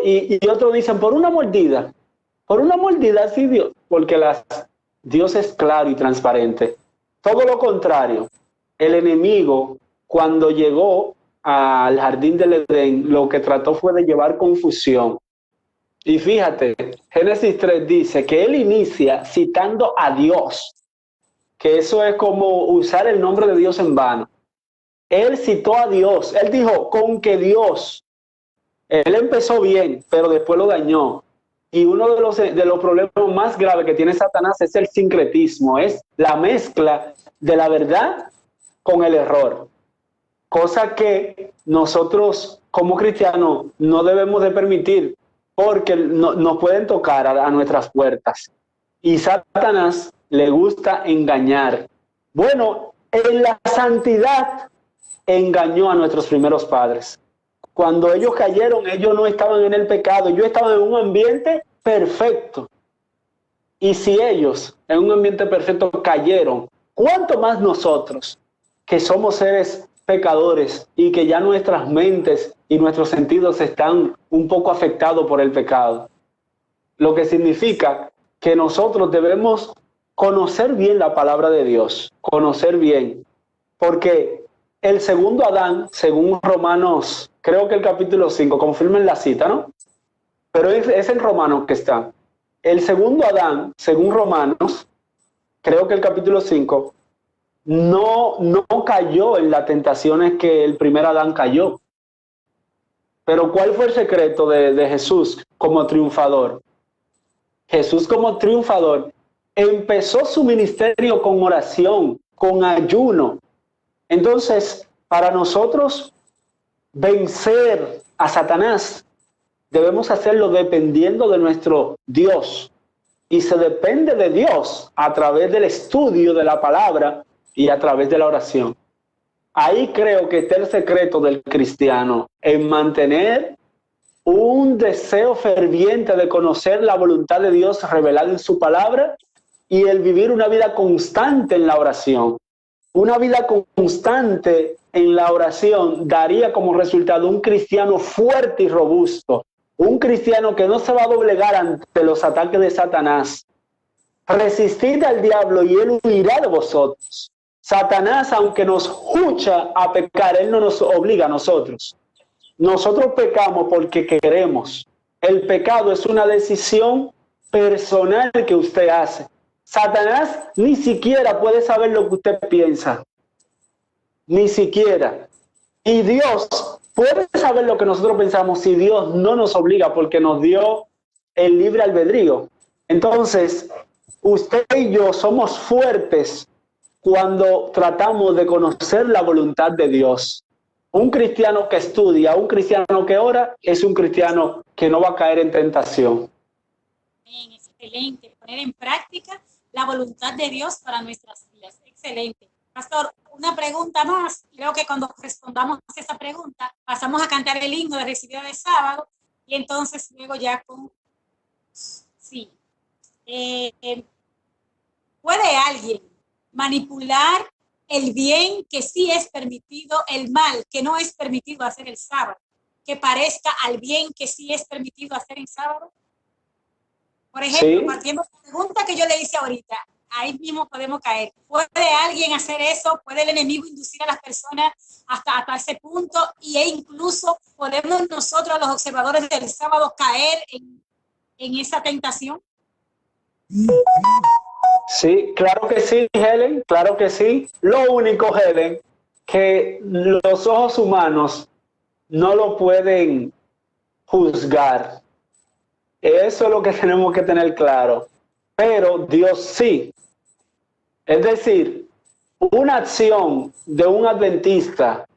y otros dicen, por una mordida, sí, Dios, porque Dios es claro y transparente. Todo lo contrario, el enemigo, cuando llegó al jardín del Edén, lo que trató fue de llevar confusión. Y fíjate, Génesis 3 dice que él inicia citando a Dios, que eso es como usar el nombre de Dios en vano. Él citó a Dios, él dijo, con que Dios, él empezó bien, pero después lo dañó. Y uno de los problemas más graves que tiene Satanás es el sincretismo, es la mezcla de la verdad con el error. Cosa que nosotros como cristianos no debemos de permitir, porque nos pueden tocar a nuestras puertas. Y Satanás le gusta engañar. Bueno, en la santidad engañó a nuestros primeros padres. Cuando ellos cayeron, ellos no estaban en el pecado, ellos estaban en un ambiente perfecto. Y si ellos en un ambiente perfecto cayeron, ¿cuánto más nosotros, que somos seres pecadores y que ya nuestras mentes y nuestros sentidos están un poco afectados por el pecado? Lo que significa que nosotros debemos conocer bien la palabra de Dios, conocer bien, porque el segundo Adán, según Romanos, creo que el capítulo 5, confirmen la cita, ¿no? Pero es en Romanos que está. El segundo Adán, según Romanos, creo que el capítulo 5, no cayó en las tentaciones que el primer Adán cayó. Pero ¿cuál fue el secreto de Jesús como triunfador? Jesús como triunfador empezó su ministerio con oración, con ayuno. Entonces, para nosotros vencer a Satanás, debemos hacerlo dependiendo de nuestro Dios. Y se depende de Dios a través del estudio de la palabra y a través de la oración. Ahí creo que está el secreto del cristiano, en mantener un deseo ferviente de conocer la voluntad de Dios revelada en su palabra y el vivir una vida constante en la oración. Una vida constante en la oración daría como resultado un cristiano fuerte y robusto, un cristiano que no se va a doblegar ante los ataques de Satanás. Resistid al diablo y él huirá de vosotros. Satanás, aunque nos escucha a pecar, él no nos obliga a nosotros. Nosotros pecamos porque queremos. El pecado es una decisión personal que usted hace. Satanás ni siquiera puede saber lo que usted piensa. Ni siquiera. Y Dios puede saber lo que nosotros pensamos si Dios no nos obliga, porque nos dio el libre albedrío. Entonces, usted y yo somos fuertes cuando tratamos de conocer la voluntad de Dios. Un cristiano que estudia, un cristiano que ora, es un cristiano que no va a caer en tentación. Bien, excelente. Poner en práctica la voluntad de Dios para nuestras vidas. Excelente. Pastor, una pregunta más. Creo que cuando respondamos a esa pregunta, pasamos a cantar el himno de recibido de sábado y entonces luego ya con... Sí. ¿Puede alguien manipular el bien que sí es permitido, el mal que no es permitido hacer el sábado, que parezca al bien que sí es permitido hacer el sábado? Por ejemplo, partiendo de la pregunta que yo le hice ahorita, ahí mismo podemos caer. ¿Puede alguien hacer eso? ¿Puede el enemigo inducir a las personas hasta ese punto? E incluso podemos nosotros, los observadores del sábado, caer en esa tentación. Sí, claro que sí, Helen, claro que sí. Lo único, Helen, que los ojos humanos no lo pueden juzgar. Eso es lo que tenemos que tener claro. Pero Dios sí. Es decir, una acción de un adventista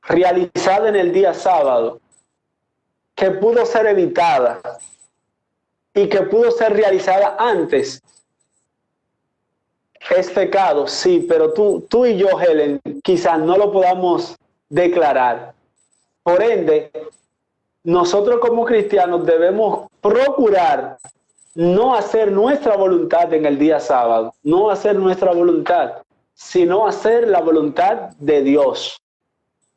realizada en el día sábado que pudo ser evitada y que pudo ser realizada antes es pecado, sí, pero tú y yo, Helen, quizás no lo podamos declarar. Por ende, nosotros como cristianos debemos procurar no hacer nuestra voluntad en el día sábado, no hacer nuestra voluntad, sino hacer la voluntad de Dios.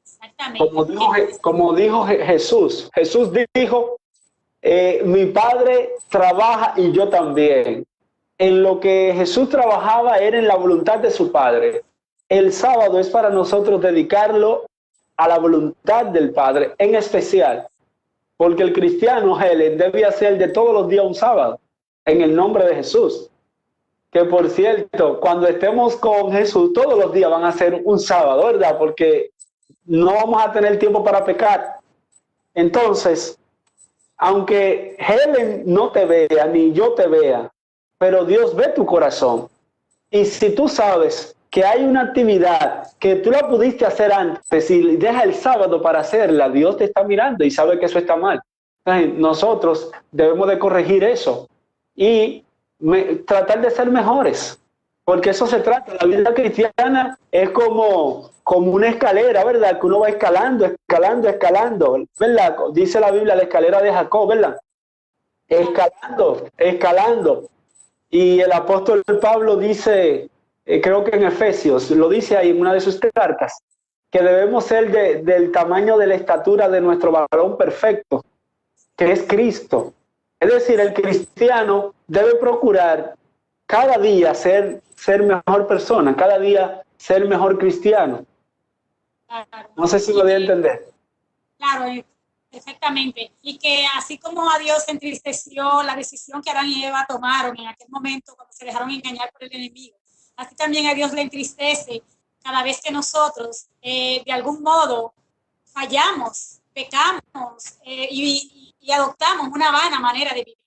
Exactamente. Como dijo Jesús. Jesús dijo, mi Padre trabaja y yo también. En lo que Jesús trabajaba era en la voluntad de su Padre. El sábado es para nosotros dedicarlo a la voluntad del Padre, en especial, porque el cristiano, Helen, debe hacer de todos los días un sábado, en el nombre de Jesús. Que por cierto, cuando estemos con Jesús, todos los días van a ser un sábado, ¿verdad? Porque no vamos a tener tiempo para pecar. Entonces, aunque Helen no te vea, ni yo te vea, pero Dios ve tu corazón. Y si tú sabes que hay una actividad que tú la pudiste hacer antes y deja el sábado para hacerla, Dios te está mirando y sabe que eso está mal. Entonces, nosotros debemos de corregir eso y tratar de ser mejores, porque eso se trata. La vida cristiana es como una escalera, ¿verdad? Que uno va escalando, ¿verdad? Dice la Biblia, la escalera de Jacob, ¿verdad? Escalando. Y el apóstol Pablo dice, creo que en Efesios, lo dice ahí en una de sus cartas, que debemos ser del tamaño de la estatura de nuestro varón perfecto, que es Cristo. Es decir, el cristiano debe procurar cada día ser mejor persona, cada día ser mejor cristiano. Claro. No sé si lo voy a entender. Claro, perfectamente. Y que así como a Dios entristeció la decisión que Adán y Eva tomaron en aquel momento cuando se dejaron engañar por el enemigo, así también a Dios le entristece cada vez que nosotros de algún modo fallamos, pecamos y adoptamos una vana manera de vivir.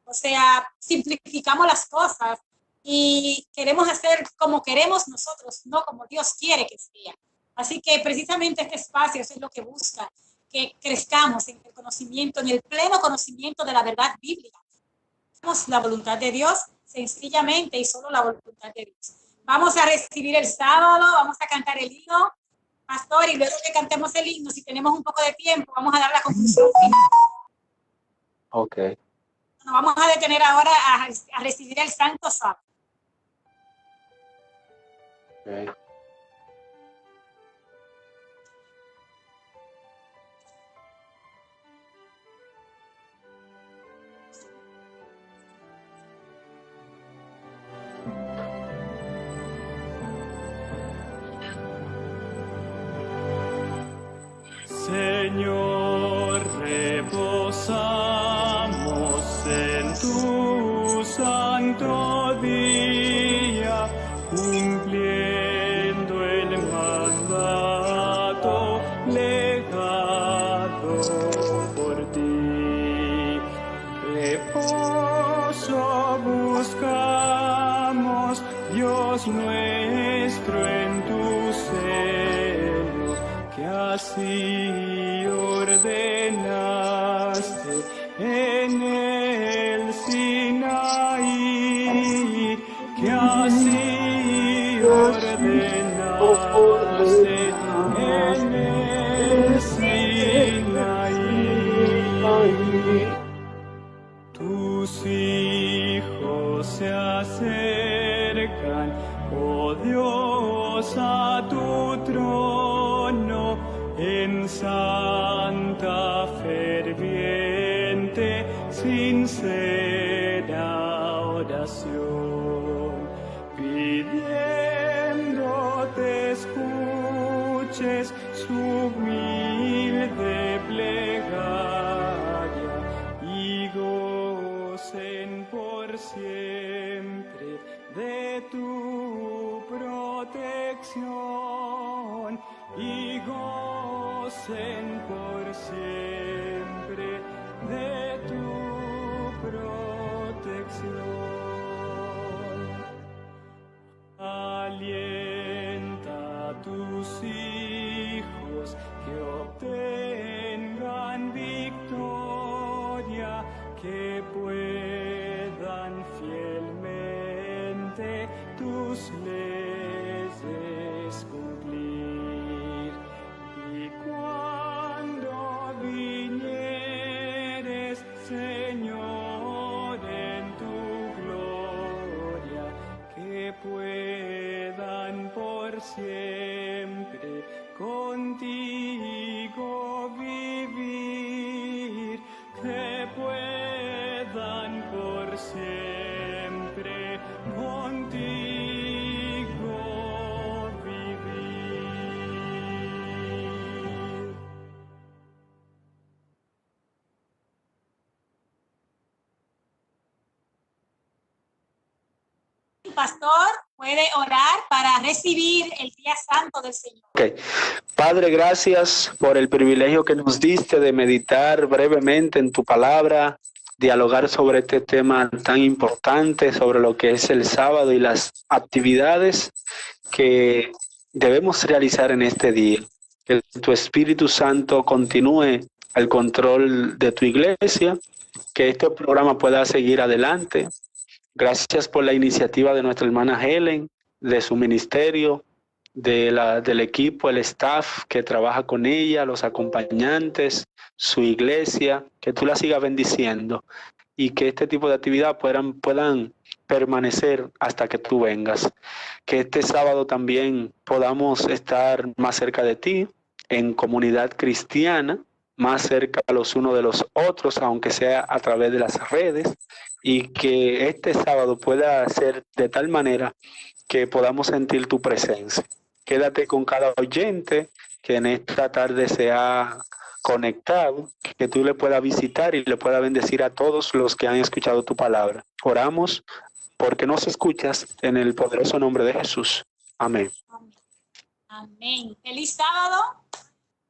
O sea, simplificamos las cosas y queremos hacer como queremos nosotros, no como Dios quiere que sea. Así que precisamente este espacio es lo que busca, que crezcamos en el conocimiento, en el pleno conocimiento de la verdad bíblica. La voluntad de Dios, sencillamente y solo la voluntad de Dios. Vamos a recibir el sábado, vamos a cantar el himno, pastor, y luego que cantemos el himno, si tenemos un poco de tiempo, vamos a dar la conclusión final. Ok. Nos vamos a detener ahora a recibir el Santo Sábado. Okay. Señor, reposamos en tu santo día, cumpliendo el mandato legado por ti. Reposo buscamos, Dios nuestro, en tu seno, que así ordenaste en el Sinaí, que así ordenaste ordenaste en el Sinaí. Tus hijos se acercan, oh Dios, a tu trono en santa, ferviente, sincera oración, pidiendo te escuches su humilde plegaria y gocen por siempre de tu protección, y gocen por siempre de tu protección. Alienta a tus hijos que obtengan victoria, que puedan fielmente tus leyes cumplir. Y cuando vinieres, Señor, en tu gloria, que puedan por siempre contigo vivir, que puedan por siempre contigo vivir. El pastor puede orar para recibir el día santo del Señor. Okay. Padre, gracias por el privilegio que nos diste de meditar brevemente en tu palabra, dialogar sobre este tema tan importante, sobre lo que es el sábado y las actividades que debemos realizar en este día. Que tu Espíritu Santo continúe al control de tu iglesia, que este programa pueda seguir adelante. Gracias por la iniciativa de nuestra hermana Helen, de su ministerio, del equipo, el staff que trabaja con ella, los acompañantes, su iglesia, que tú la sigas bendiciendo y que este tipo de actividad puedan permanecer hasta que tú vengas. Que este sábado también podamos estar más cerca de ti, en comunidad cristiana, más cerca los unos de los otros, aunque sea a través de las redes, y que este sábado pueda ser de tal manera que podamos sentir tu presencia. Quédate con cada oyente que en esta tarde se ha conectado, que tú le puedas visitar y le puedas bendecir a todos los que han escuchado tu palabra. Oramos porque nos escuchas en el poderoso nombre de Jesús. Amén. Amén. Feliz sábado.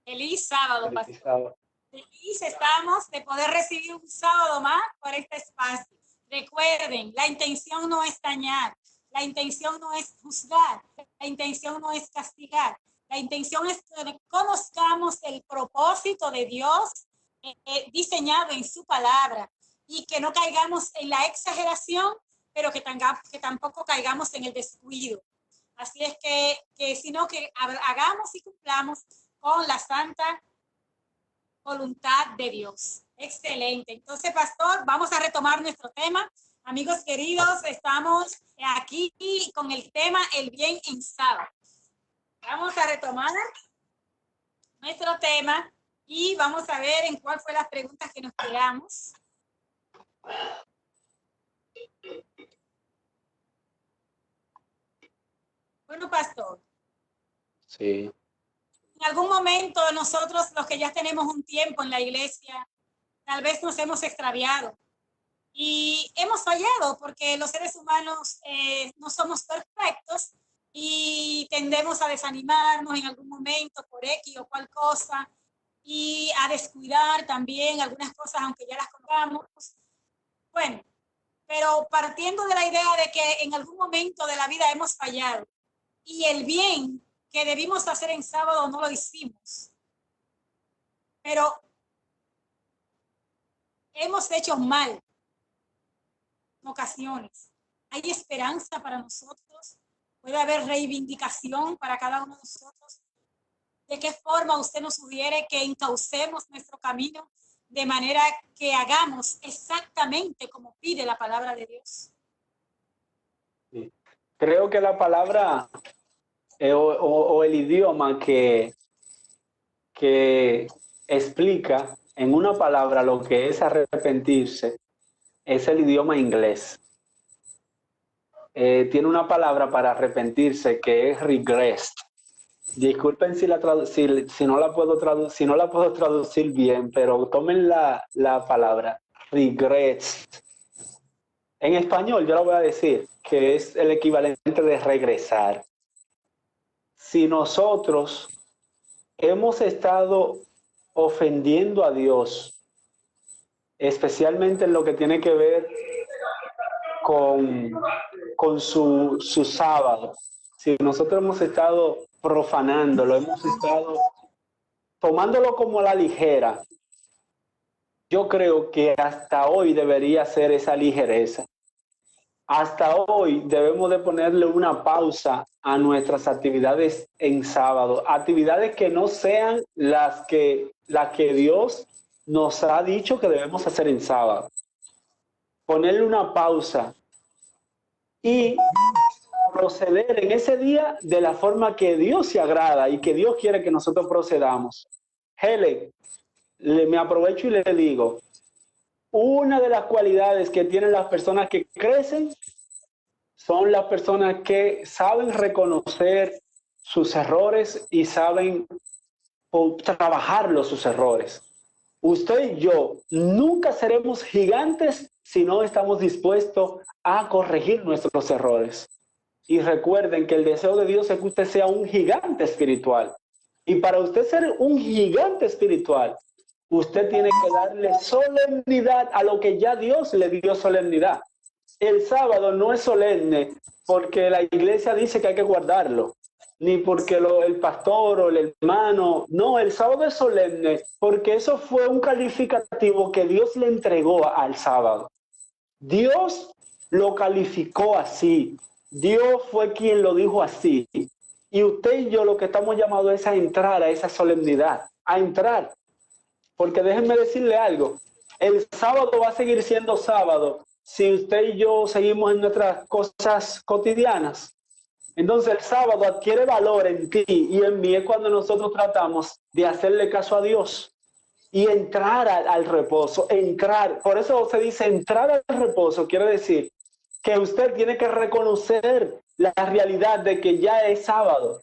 Feliz sábado, pastor. Feliz estamos de poder recibir un sábado más por este espacio. Recuerden, la intención no es dañar, la intención no es juzgar, la intención no es castigar. La intención es que conozcamos el propósito de Dios diseñado en su palabra y que no caigamos en la exageración, pero que tampoco caigamos en el descuido. Así es sino que hagamos y cumplamos con la santa voluntad de Dios. Excelente. Entonces, pastor, vamos a retomar nuestro tema. Amigos queridos, estamos aquí con el tema El bien en sábado. Vamos a retomar nuestro tema y vamos a ver en cuál fue las preguntas que nos quedamos. Bueno, pastor. Sí. En algún momento nosotros, los que ya tenemos un tiempo en la iglesia, tal vez nos hemos extraviado y hemos fallado porque los seres humanos no somos perfectos y tendemos a desanimarnos en algún momento por X o cual cosa y a descuidar también algunas cosas aunque ya las conozcamos. Bueno, pero partiendo de la idea de que en algún momento de la vida hemos fallado y el bien que debimos hacer en sábado no lo hicimos, pero hemos hecho mal en ocasiones. ¿Hay esperanza para nosotros puede haber reivindicación para cada uno de nosotros. ¿De qué forma usted nos sugiere que encaucemos nuestro camino de manera que hagamos exactamente como pide la palabra de Dios? Sí. Creo que la palabra o el idioma que explica en una palabra lo que es arrepentirse es el idioma inglés. Tiene una palabra para arrepentirse que es regret. Disculpen si no la puedo traducir bien, pero tomen la palabra regret. En español yo la voy a decir que es el equivalente de regresar. Si nosotros hemos estado ofendiendo a Dios, especialmente en lo que tiene que ver con su sábado, si nosotros hemos estado profanándolo, hemos estado tomándolo como a la ligera, yo creo que hasta hoy debería ser esa ligereza. Hasta hoy debemos de ponerle una pausa a nuestras actividades en sábado, actividades que no sean las que Dios nos ha dicho que debemos hacer en sábado. Ponerle una pausa y proceder en ese día de la forma que Dios se agrada y que Dios quiere que nosotros procedamos. Helen, me aprovecho y le digo, una de las cualidades que tienen las personas que crecen son las personas que saben reconocer sus errores y saben trabajar sus errores. Usted y yo nunca seremos gigantes si no estamos dispuestos a corregir nuestros errores. Y recuerden que el deseo de Dios es que usted sea un gigante espiritual. Y para usted ser un gigante espiritual, usted tiene que darle solemnidad a lo que ya Dios le dio solemnidad. El sábado no es solemne porque la iglesia dice que hay que guardarlo, ni porque el pastor o el hermano. No, el sábado es solemne porque eso fue un calificativo que Dios le entregó al sábado. Dios lo calificó así. Dios fue quien lo dijo así. Y usted y yo lo que estamos llamados es a entrar a esa solemnidad, a entrar. Porque déjenme decirle algo, el sábado va a seguir siendo sábado si usted y yo seguimos en nuestras cosas cotidianas. Entonces el sábado adquiere valor en ti y en mí es cuando nosotros tratamos de hacerle caso a Dios y entrar al reposo, entrar. Por eso se dice entrar al reposo, quiere decir que usted tiene que reconocer la realidad de que ya es sábado,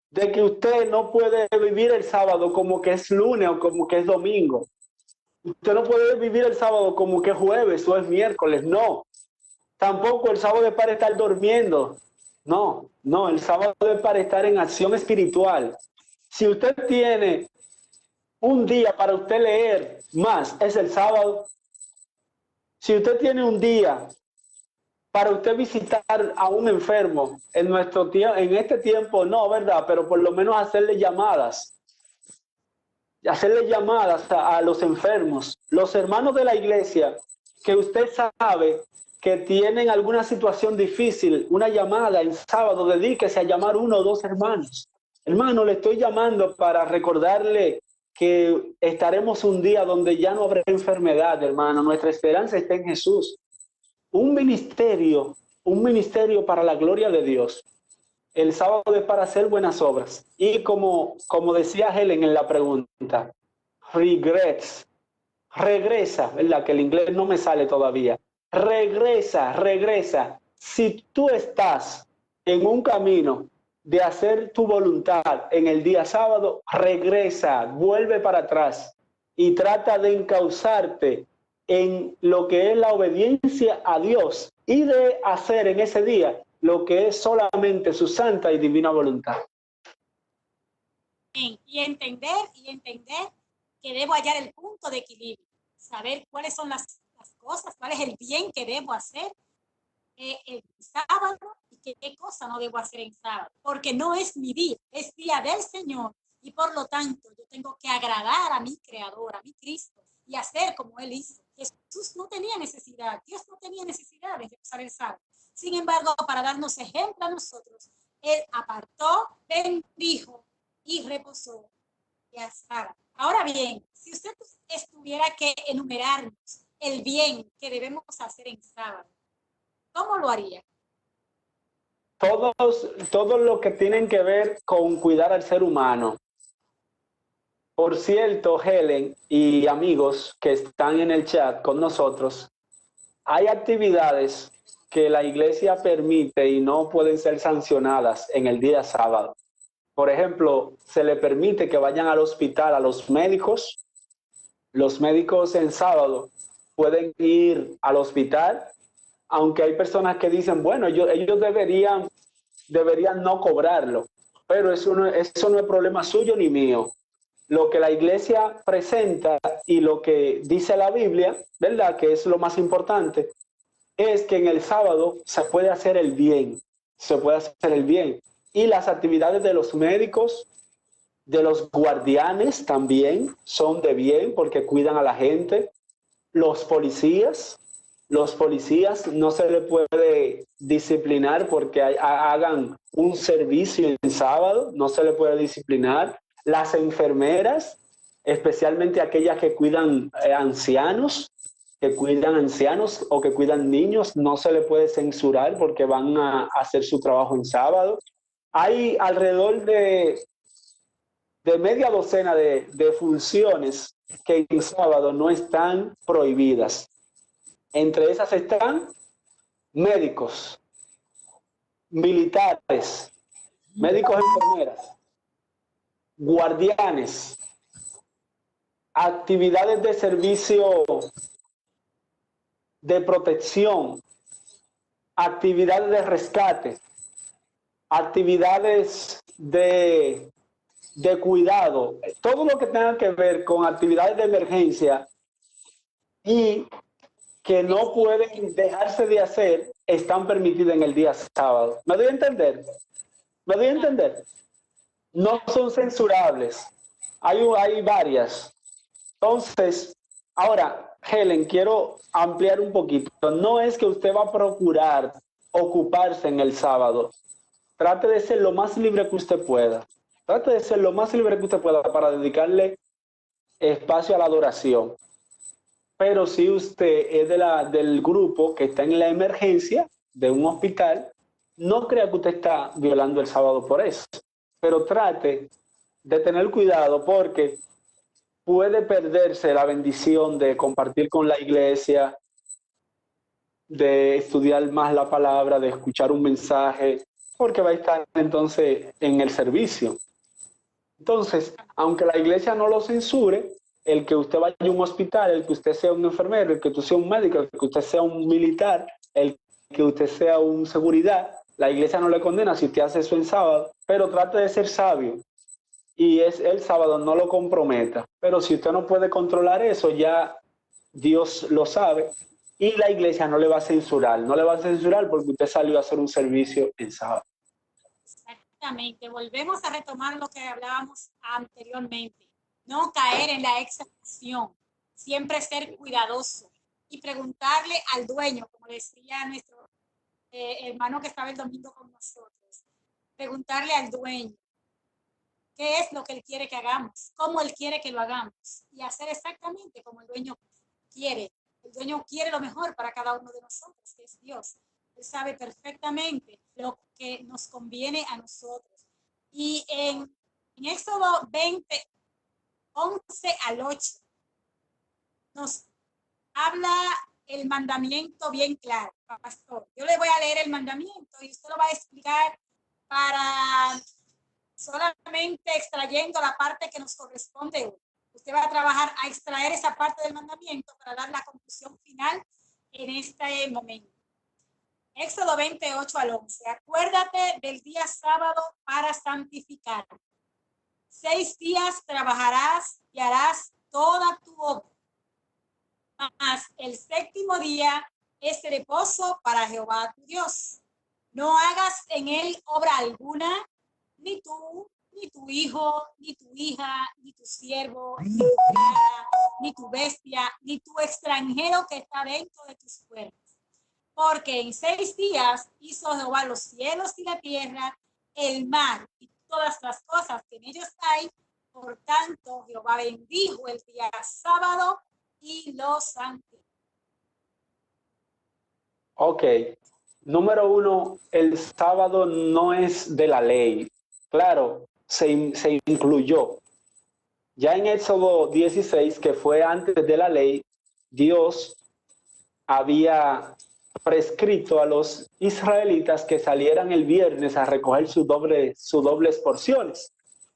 de que usted no puede vivir el sábado como que es lunes o como que es domingo. Usted no puede vivir el sábado como que es jueves o es miércoles, no. Tampoco el sábado es para estar durmiendo. No, el sábado es para estar en acción espiritual. Si usted tiene un día para usted leer más, es el sábado. Si usted tiene un día para usted visitar a un enfermo en este tiempo, no, ¿verdad? Pero por lo menos hacerle llamadas a los enfermos, los hermanos de la iglesia, que usted sabe que tienen alguna situación difícil, una llamada en sábado, dedíquese a llamar 1 o 2 hermanos. Hermano, le estoy llamando para recordarle que estaremos un día donde ya no habrá enfermedad, hermano. Nuestra esperanza está en Jesús. Un ministerio para la gloria de Dios. El sábado es para hacer buenas obras. Y como decía Helen en la pregunta, regresa, ¿verdad? Que el inglés no me sale todavía. Regresa. Si tú estás en un camino de hacer tu voluntad en el día sábado, regresa, vuelve para atrás y trata de encauzarte en lo que es la obediencia a Dios y de hacer en ese día lo que es solamente su santa y divina voluntad. Y entender que debo hallar el punto de equilibrio, saber cuáles son las cosas, cuál es el bien que debo hacer el sábado y qué cosa no debo hacer en sábado, porque no es mi día, es día del Señor y por lo tanto yo tengo que agradar a mi Creador, a mi Cristo y hacer como Él hizo. Jesús no tenía necesidad, Dios no tenía necesidad de reposar el sábado. Sin embargo, para darnos ejemplo a nosotros, Él apartó, bendijo y reposó el sábado. Ahora bien, si usted estuviera que enumerarnos el bien que debemos hacer en sábado, ¿cómo lo haría? Todo lo que tienen que ver con cuidar al ser humano. Por cierto, Helen y amigos que están en el chat con nosotros, hay actividades que la iglesia permite y no pueden ser sancionadas en el día sábado. Por ejemplo, se le permite que vayan al hospital a los médicos. Los médicos en sábado pueden ir al hospital, aunque hay personas que dicen, bueno, ellos deberían no cobrarlo, pero eso no es problema suyo ni mío. Lo que la iglesia presenta y lo que dice la Biblia, ¿verdad? Que es lo más importante, es que en el sábado se puede hacer el bien, se puede hacer el bien. Y las actividades de los médicos, de los guardianes también son de bien porque cuidan a la gente. Los policías no se les puede disciplinar porque hagan un servicio en sábado, no se les puede disciplinar. Las enfermeras, especialmente aquellas que cuidan ancianos o que cuidan niños, no se les puede censurar porque van a hacer su trabajo en sábado. Hay alrededor de media docena de funciones que en sábado no están prohibidas. Entre esas están médicos, militares, médicos enfermeras, guardianes, actividades de servicio de protección, actividades de rescate, actividades de cuidado, todo lo que tenga que ver con actividades de emergencia y que no pueden dejarse de hacer, están permitidas en el día sábado. ¿Me doy a entender? ¿Me doy a entender? No son censurables. Hay varias. Entonces, ahora, Helen, quiero ampliar un poquito. No es que usted va a procurar ocuparse en el sábado. Trate de ser lo más libre que usted pueda. Trate de ser lo más libre que usted pueda para dedicarle espacio a la adoración. Pero si usted es del grupo que está en la emergencia de un hospital, no crea que usted está violando el sábado por eso. Pero trate de tener cuidado porque puede perderse la bendición de compartir con la iglesia, de estudiar más la palabra, de escuchar un mensaje, porque va a estar entonces en el servicio. Entonces, aunque la iglesia no lo censure, el que usted vaya a un hospital, el que usted sea un enfermero, el que usted sea un médico, el que usted sea un militar, el que usted sea un seguridad, la iglesia no le condena si usted hace eso en sábado, pero trate de ser sabio y el sábado no lo comprometa. Pero si usted no puede controlar eso, ya Dios lo sabe y la iglesia no le va a censurar, porque usted salió a hacer un servicio en sábado. Exactamente, volvemos a retomar lo que hablábamos anteriormente. No caer en la exageración, siempre ser cuidadoso y preguntarle al dueño, como decía nuestro hermano que estaba el domingo con nosotros, preguntarle al dueño qué es lo que él quiere que hagamos, cómo él quiere que lo hagamos y hacer exactamente como el dueño quiere. El dueño quiere lo mejor para cada uno de nosotros, que es Dios. Él sabe perfectamente lo que nos conviene a nosotros. Y en Éxodo 20, 11 al 8, nos habla el mandamiento bien claro, pastor. Yo le voy a leer el mandamiento y usted lo va a explicar para solamente extrayendo la parte que nos corresponde hoy. Usted va a trabajar a extraer esa parte del mandamiento para dar la conclusión final en este momento. Éxodo 28 al 11. Acuérdate del día sábado para santificarlo. 6 días trabajarás y harás toda tu obra. Mas el séptimo día es reposo para Jehová tu Dios. No hagas en él obra alguna, ni tú, ni tu hijo, ni tu hija, ni tu siervo, ni tu criada, ni tu bestia, ni tu extranjero que está dentro de tus puertas. Porque en 6 días hizo Jehová los cielos y la tierra, el mar y todas las cosas que en ellos hay. Por tanto, Jehová bendijo el día sábado y lo santificó. Ok. Número 1, el sábado no es de la ley. Claro, se incluyó. Ya en Éxodo 16, que fue antes de la ley, Dios había prescrito a los israelitas que salieran el viernes a recoger sus dobles porciones.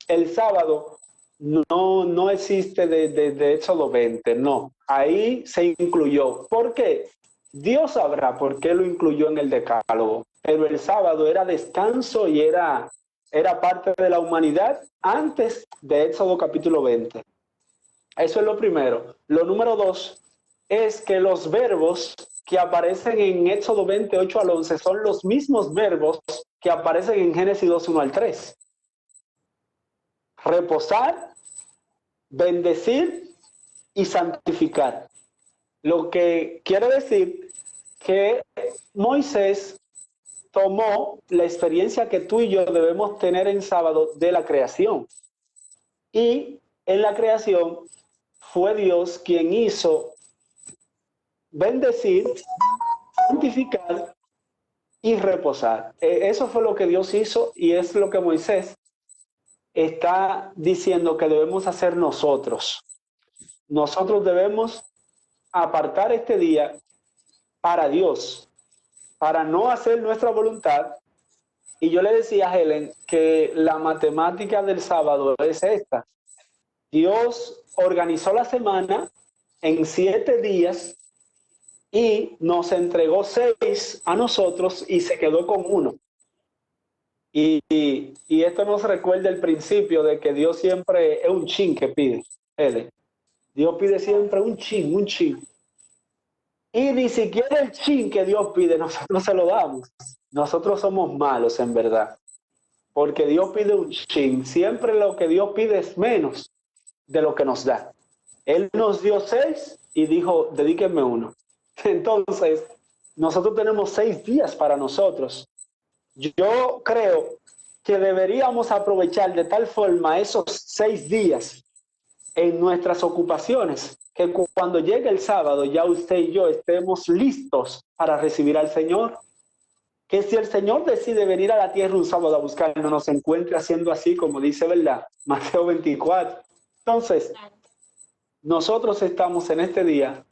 El sábado no existe de Éxodo 20, no. Ahí se incluyó. ¿Por qué? Dios sabrá por qué lo incluyó en el decálogo. Pero el sábado era descanso y era parte de la humanidad antes de Éxodo capítulo 20. Eso es lo primero. Lo número 2 es que los verbos que aparecen en Éxodo 28 al 11 son los mismos verbos que aparecen en Génesis 2, 1 al 3. Reposar, bendecir y santificar. Lo que quiere decir que Moisés tomó la experiencia que tú y yo debemos tener en sábado de la creación. Y en la creación fue Dios quien hizo bendecir, santificar y reposar. Eso fue lo que Dios hizo y es lo que Moisés está diciendo que debemos hacer nosotros. Nosotros debemos apartar este día para Dios, para no hacer nuestra voluntad. Y yo le decía a Helen que la matemática del sábado es esta. Dios organizó la semana en 7 días y nos entregó 6 a nosotros y se quedó con 1. Y esto nos recuerda el principio de que Dios siempre es un chin que pide. Dios pide siempre un chin. Y ni siquiera el chin que Dios pide nosotros se lo damos. Nosotros somos malos en verdad. Porque Dios pide un chin. Siempre lo que Dios pide es menos de lo que nos da. Él nos dio 6 y dijo, dedíquenme 1. Entonces, nosotros tenemos 6 días para nosotros. Yo creo que deberíamos aprovechar de tal forma esos 6 días en nuestras ocupaciones, que cuando llegue el sábado ya usted y yo estemos listos para recibir al Señor. Que si el Señor decide venir a la tierra un sábado a buscarnos, nos encuentre haciendo así, como dice, ¿verdad? Mateo 24. Entonces, nosotros estamos en este día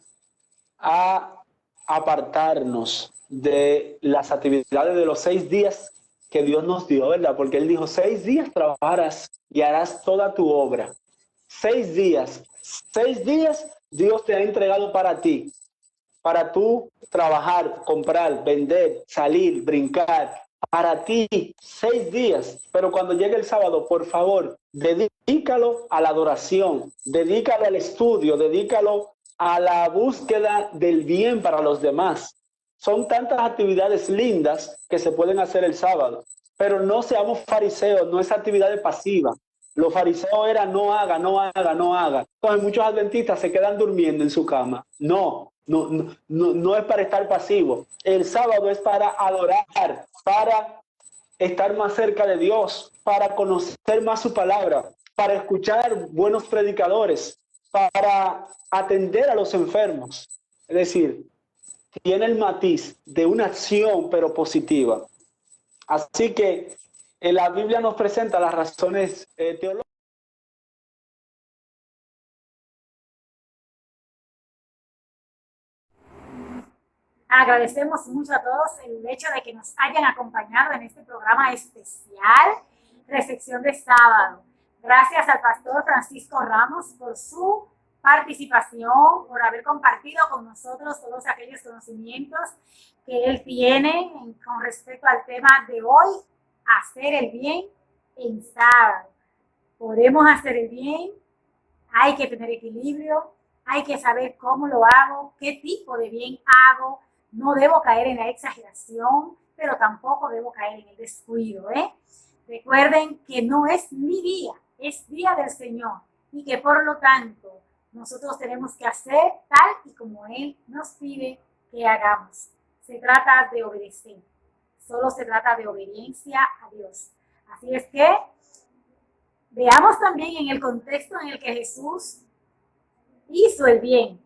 a apartarnos de las actividades de los 6 días que Dios nos dio, ¿verdad? Porque Él dijo, 6 días trabajarás y harás toda tu obra. 6 días Dios te ha entregado para ti, para tú trabajar, comprar, vender, salir, brincar, para ti 6 días. Pero cuando llegue el sábado, por favor, dedícalo a la adoración, dedícalo al estudio, dedícalo a la búsqueda del bien para los demás. Son tantas actividades lindas que se pueden hacer el sábado, pero no seamos fariseos, no es actividad pasiva. Los fariseos era no haga. Entonces muchos adventistas se quedan durmiendo en su cama. No es para estar pasivo. El sábado es para adorar, para estar más cerca de Dios, para conocer más su palabra, para escuchar buenos predicadores, para atender a los enfermos. Es decir, tiene el matiz de una acción, pero positiva. Así que la Biblia nos presenta las razones teológicas. Agradecemos mucho a todos el hecho de que nos hayan acompañado en este programa especial, Recepción de Sábado. Gracias al pastor Francisco Ramos por su participación, por haber compartido con nosotros todos aquellos conocimientos que él tiene con respecto al tema de hoy, hacer el bien en sábado. Podemos hacer el bien, hay que tener equilibrio, hay que saber cómo lo hago, qué tipo de bien hago. No debo caer en la exageración, pero tampoco debo caer en el descuido, Recuerden que no es mi día, es día del Señor y que por lo tanto nosotros tenemos que hacer tal y como Él nos pide que hagamos. Se trata de obedecer. Solo se trata de obediencia a Dios. Así es que veamos también en el contexto en el que Jesús hizo el bien,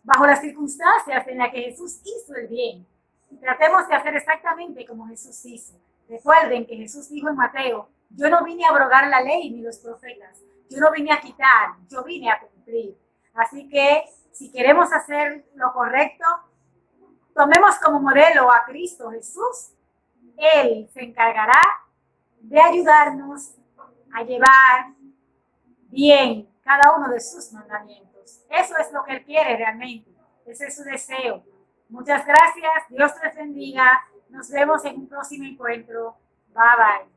bajo las circunstancias en las que Jesús hizo el bien. Y tratemos de hacer exactamente como Jesús hizo. Recuerden que Jesús dijo en Mateo, yo no vine a abrogar la ley ni los profetas, yo no vine a quitar, yo vine a cumplir. Así que si queremos hacer lo correcto, tomemos como modelo a Cristo Jesús. Él se encargará de ayudarnos a llevar bien cada uno de sus mandamientos. Eso es lo que Él quiere realmente. Ese es su deseo. Muchas gracias. Dios te bendiga. Nos vemos en un próximo encuentro. Bye bye.